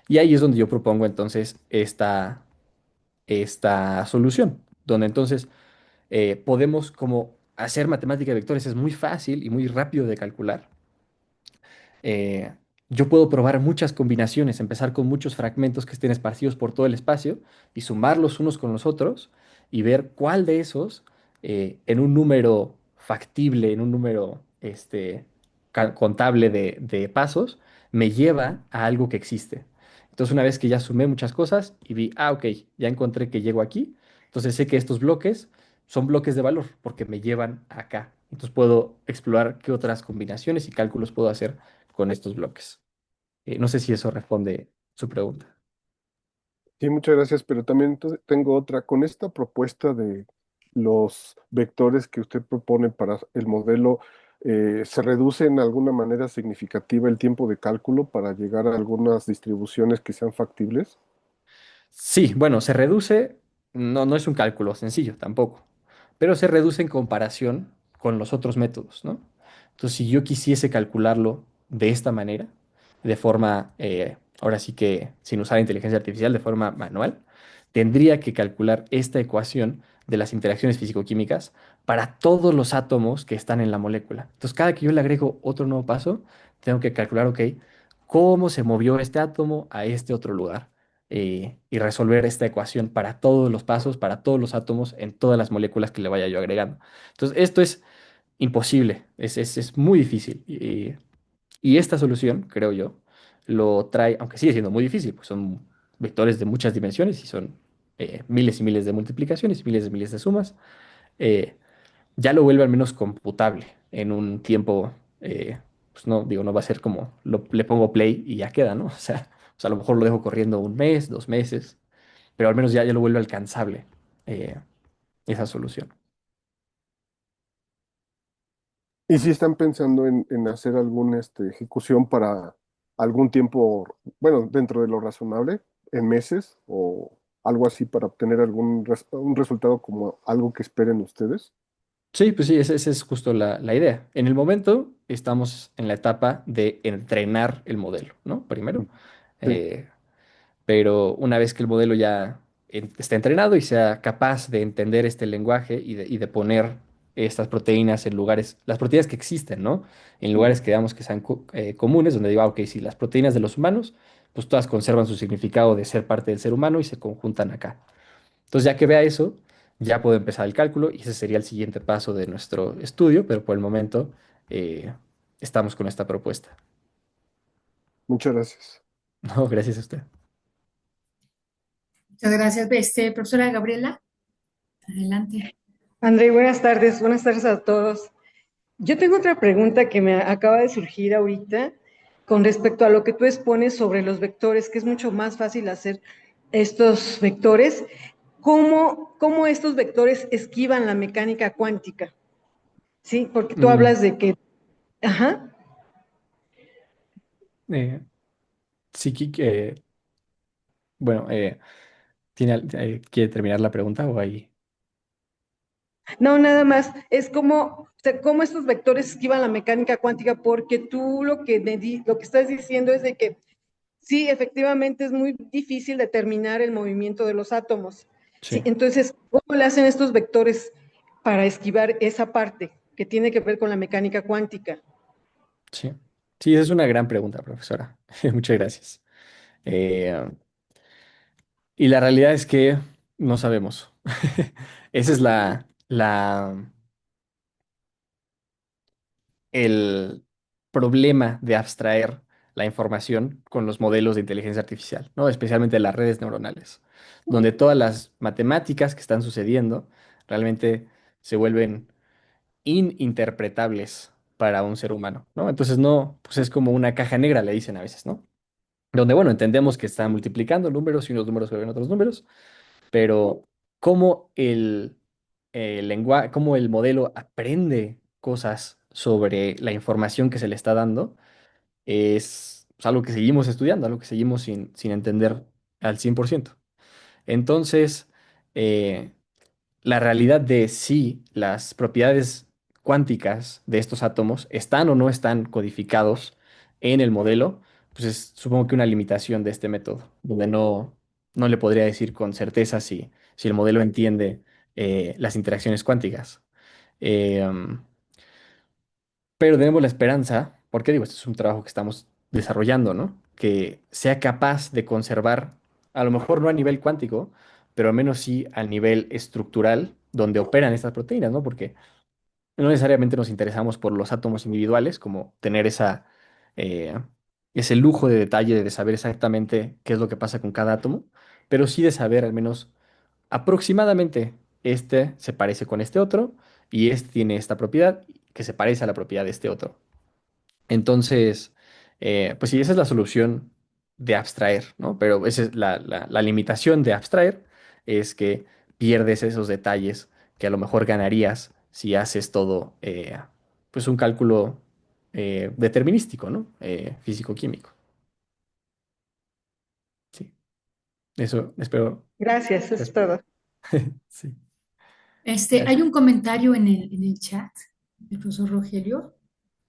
[SPEAKER 3] Y ahí es donde yo propongo entonces esta solución, donde entonces podemos como hacer matemática de vectores es muy fácil y muy rápido de calcular. eh, yo puedo probar muchas combinaciones, empezar con muchos fragmentos que estén esparcidos por todo el espacio y sumarlos unos con los otros y ver cuál de esos en un número factible, en un número contable de pasos, me lleva a algo que existe. Entonces, una vez que ya sumé muchas cosas y vi, ok, ya encontré que llego aquí, entonces sé que estos bloques son bloques de valor porque me llevan acá. Entonces puedo explorar qué otras combinaciones y cálculos puedo hacer con estos bloques. No sé si eso responde su pregunta.
[SPEAKER 4] Sí, muchas gracias, pero también tengo otra. Con esta propuesta de los vectores que usted propone para el modelo, ¿se reduce en alguna manera significativa el tiempo de cálculo para llegar a algunas distribuciones que sean factibles?
[SPEAKER 3] Sí, bueno, se reduce, no es un cálculo sencillo tampoco, pero se reduce en comparación con los otros métodos, ¿no? Entonces, si yo quisiese calcularlo de esta manera, de forma, ahora sí que sin usar inteligencia artificial, de forma manual, tendría que calcular esta ecuación de las interacciones físico-químicas para todos los átomos que están en la molécula. Entonces, cada que yo le agrego otro nuevo paso, tengo que calcular, ok, cómo se movió este átomo a este otro lugar y resolver esta ecuación para todos los pasos, para todos los átomos, en todas las moléculas que le vaya yo agregando. Entonces, esto es imposible, es muy difícil. Y esta solución, creo yo, lo trae, aunque sigue siendo muy difícil, pues son vectores de muchas dimensiones y son miles y miles de multiplicaciones y miles de sumas, eh, ya lo vuelve al menos computable en un tiempo, pues no, digo, no va a ser como le pongo play y ya queda, ¿no? O sea, a lo mejor lo dejo corriendo un mes, 2 meses, pero al menos ya lo vuelve alcanzable eh, esa solución.
[SPEAKER 4] ¿Y si están pensando en hacer alguna ejecución para algún tiempo, bueno, dentro de lo razonable, en meses o algo así para obtener un resultado como algo que esperen ustedes?
[SPEAKER 3] Sí, pues sí, esa es justo la idea. En el momento estamos en la etapa de entrenar el modelo, ¿no? Primero.
[SPEAKER 4] Sí.
[SPEAKER 3] Eh, pero una vez que el modelo ya esté entrenado y sea capaz de entender este lenguaje y de poner estas proteínas en lugares, las proteínas que existen, ¿no? En lugares
[SPEAKER 4] Ujú.
[SPEAKER 3] que digamos que sean comunes, donde digo, ok, si las proteínas de los humanos, pues todas conservan su significado de ser parte del ser humano y se conjuntan acá. Entonces, ya que vea eso, ya puedo empezar el cálculo y ese sería el siguiente paso de nuestro estudio, pero por el momento eh, estamos con esta propuesta.
[SPEAKER 4] Muchas gracias.
[SPEAKER 3] No, gracias a usted.
[SPEAKER 2] Muchas gracias. Profesora Gabriela, adelante.
[SPEAKER 1] André, buenas tardes a todos. Yo tengo otra pregunta que me acaba de surgir ahorita con respecto a lo que tú expones sobre los vectores, que es mucho más fácil hacer estos vectores. ¿Cómo estos vectores esquivan la mecánica cuántica? Sí, porque tú
[SPEAKER 3] Mm,
[SPEAKER 1] hablas de que, ajá,
[SPEAKER 3] eh, sí, bueno, ¿quiere terminar la pregunta o ahí?
[SPEAKER 1] no, nada más, es como, o sea, cómo estos vectores esquivan la mecánica cuántica, porque tú lo que estás diciendo es de que sí, efectivamente es muy difícil determinar el movimiento de los átomos. Sí,
[SPEAKER 3] Sí,
[SPEAKER 1] entonces, ¿cómo le hacen estos vectores para esquivar esa parte que tiene que ver con la mecánica cuántica?
[SPEAKER 3] sí. Sí, esa es una gran pregunta, profesora. Muchas gracias. Eh, y la realidad es que no sabemos. Ese es el problema de abstraer la información con los modelos de inteligencia artificial, ¿no? Especialmente las redes neuronales, donde todas las matemáticas que están sucediendo realmente se vuelven ininterpretables para un ser humano, ¿no? Entonces no, pues es como una caja negra, le dicen a veces, ¿no? Donde, bueno, entendemos que están multiplicando números y unos números juegan otros números, pero cómo el lenguaje, cómo el modelo aprende cosas sobre la información que se le está dando, es algo que seguimos estudiando, algo que seguimos sin entender al 100%. Entonces, eh, la realidad de si las propiedades cuánticas de estos átomos están o no están codificados en el modelo, pues es supongo que una limitación de este método, donde no le podría decir con certeza si el modelo entiende las interacciones cuánticas. Um, pero tenemos la esperanza, porque digo, este es un trabajo que estamos desarrollando, ¿no? Que sea capaz de conservar, a lo mejor no a nivel cuántico, pero al menos sí a nivel estructural, donde operan estas proteínas, ¿no? Porque no necesariamente nos interesamos por los átomos individuales, como tener eh, ese lujo de detalle de saber exactamente qué es lo que pasa con cada átomo, pero sí de saber al menos aproximadamente este se parece con este otro y este tiene esta propiedad que se parece a la propiedad de este otro. Entonces, pues sí, esa es la solución de abstraer, ¿no? Pero esa es la limitación de abstraer, es que pierdes esos detalles que a lo mejor ganarías si haces todo, pues un cálculo determinístico, ¿no? Físico-químico. Sí, eso espero
[SPEAKER 1] Gracias, es
[SPEAKER 3] respuesta.
[SPEAKER 1] todo.
[SPEAKER 3] Sí,
[SPEAKER 2] Hay
[SPEAKER 3] gracias.
[SPEAKER 2] un comentario en el chat del profesor Rogelio.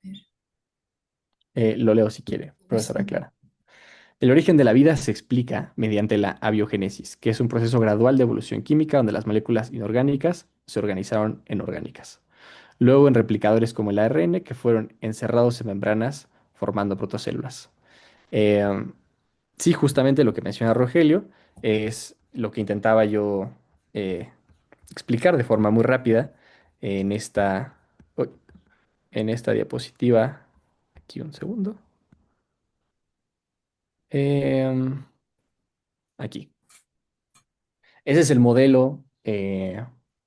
[SPEAKER 2] A ver,
[SPEAKER 3] Lo leo si quiere, profesora
[SPEAKER 2] sí.
[SPEAKER 3] Clara. El origen de la vida se explica mediante la abiogénesis, que es un proceso gradual de evolución química donde las moléculas inorgánicas se organizaron en orgánicas. Luego en replicadores como el ARN que fueron encerrados en membranas formando protocélulas. Eh, sí, justamente lo que menciona Rogelio es lo que intentaba yo eh, explicar de forma muy rápida en uy, en esta diapositiva. Aquí un segundo. Em, aquí. Ese es el modelo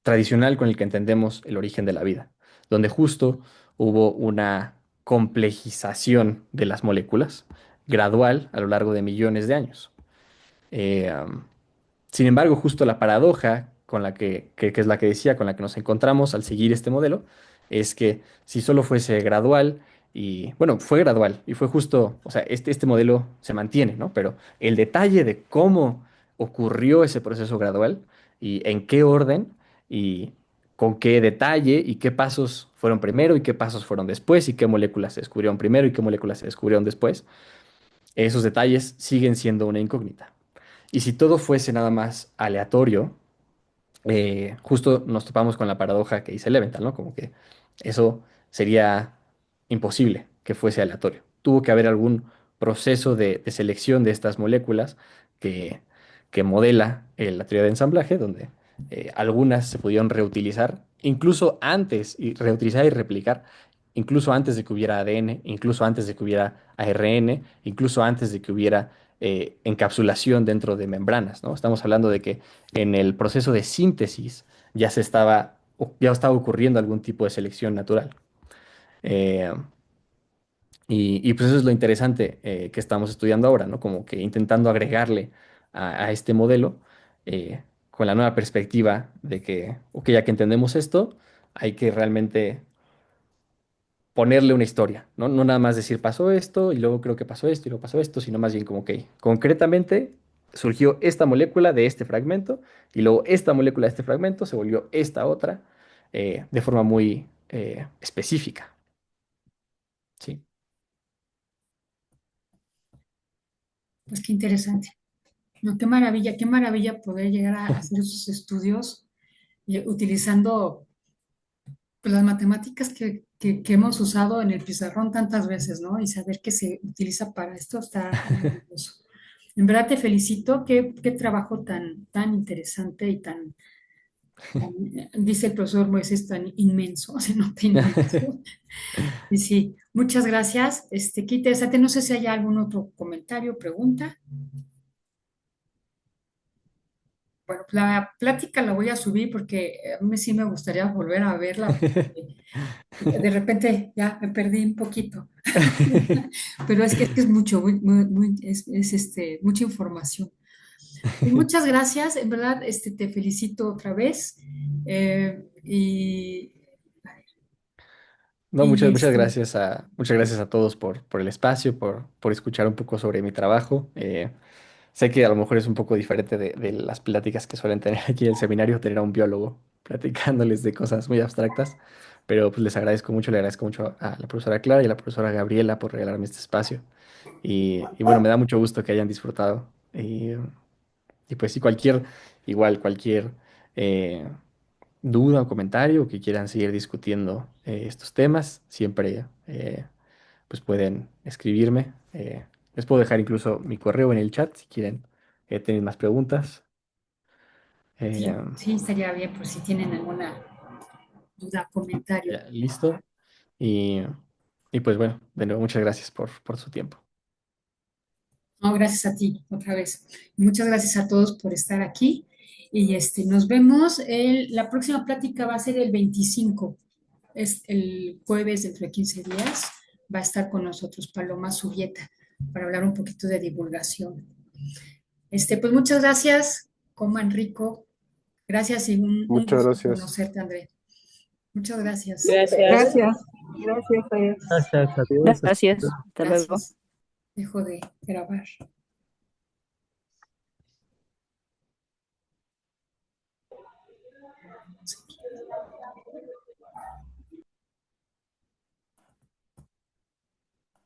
[SPEAKER 3] tradicional con el que entendemos el origen de la vida, donde justo hubo una complejización de las moléculas gradual a lo largo de millones de años. Eh, am, Sin embargo, justo la paradoja con la que es la que decía, con la que nos encontramos al seguir este modelo, es que si solo fuese gradual, y bueno, fue gradual y fue justo, o sea, este modelo se mantiene, ¿no? Pero el detalle de cómo ocurrió ese proceso gradual y en qué orden y con qué detalle y qué pasos fueron primero y qué pasos fueron después y qué moléculas se descubrieron primero y qué moléculas se descubrieron después, esos detalles siguen siendo una incógnita. Y si todo fuese nada más aleatorio, justo nos topamos con la paradoja que dice Leventhal, ¿no? Como que eso sería imposible que fuese aleatorio. Tuvo que haber algún proceso de selección de estas moléculas que, que modela la teoría de ensamblaje, donde algunas se pudieron reutilizar, incluso antes, y reutilizar y replicar, incluso antes de que hubiera ADN, incluso antes de que hubiera ARN, incluso antes de que hubiera encapsulación dentro de membranas, ¿no? Estamos hablando de que en el proceso de síntesis ya estaba ocurriendo algún tipo de selección natural. Eh, y pues eso es lo interesante que estamos estudiando ahora, ¿no? Como que intentando agregarle a este modelo con la nueva perspectiva de que, ok, ya que entendemos esto, hay que realmente ponerle una historia, ¿no? No nada más decir pasó esto y luego creo que pasó esto y luego pasó esto, sino más bien como, ok, concretamente surgió esta molécula de este fragmento y luego esta molécula de este fragmento se volvió esta otra de forma muy específica, ¿sí?
[SPEAKER 2] Pues no, qué maravilla poder llegar a hacer esos estudios utilizando pues, las matemáticas que hemos usado en el pizarrón tantas veces, ¿no? Y saber que se utiliza para esto está maravilloso. En verdad te felicito, qué trabajo tan interesante y dice el profesor Moisés, tan inmenso, se nota inmenso. Y sí, muchas gracias. Qué interesante. No sé si hay algún otro comentario, pregunta. Bueno, la plática la voy a subir porque a mí sí me gustaría volver a verla. Porque de repente ya me perdí un poquito. Pero es que es mucho, mucha información. Pues muchas gracias, en verdad, te felicito otra vez. Y,
[SPEAKER 3] No,
[SPEAKER 2] y
[SPEAKER 3] muchas gracias a todos por el espacio, por escuchar un poco sobre mi trabajo. Sé que a lo mejor es un poco diferente de las pláticas que suelen tener aquí en el seminario, tener a un biólogo platicándoles de cosas muy abstractas, pero pues les agradezco mucho, le agradezco mucho a la profesora Clara y a la profesora Gabriela por regalarme este espacio. Y bueno, me da mucho gusto que hayan disfrutado. Y pues sí, cualquier eh, duda o comentario que quieran seguir discutiendo estos temas, siempre pues pueden escribirme. Les puedo dejar incluso mi correo en el chat si quieren tener más preguntas. Eh,
[SPEAKER 2] sí, sí, estaría bien por si tienen alguna duda, comentario.
[SPEAKER 3] ya, listo. Y, y pues bueno, de nuevo, muchas gracias por su tiempo.
[SPEAKER 2] No, gracias a ti otra vez. Muchas gracias a todos por estar aquí. Y nos vemos. La próxima plática va a ser el 25. Es el jueves dentro de 15 días. Va a estar con nosotros Paloma Subieta para hablar un poquito de divulgación. Pues muchas gracias. Coman rico. Gracias y un
[SPEAKER 4] Muchas
[SPEAKER 2] gusto
[SPEAKER 4] gracias.
[SPEAKER 2] conocerte, André. Muchas gracias.
[SPEAKER 5] Gracias.
[SPEAKER 1] Gracias, gracias.
[SPEAKER 5] Gracias. Adiós.
[SPEAKER 6] Gracias. Hasta luego.
[SPEAKER 2] Gracias. Dejo de grabar.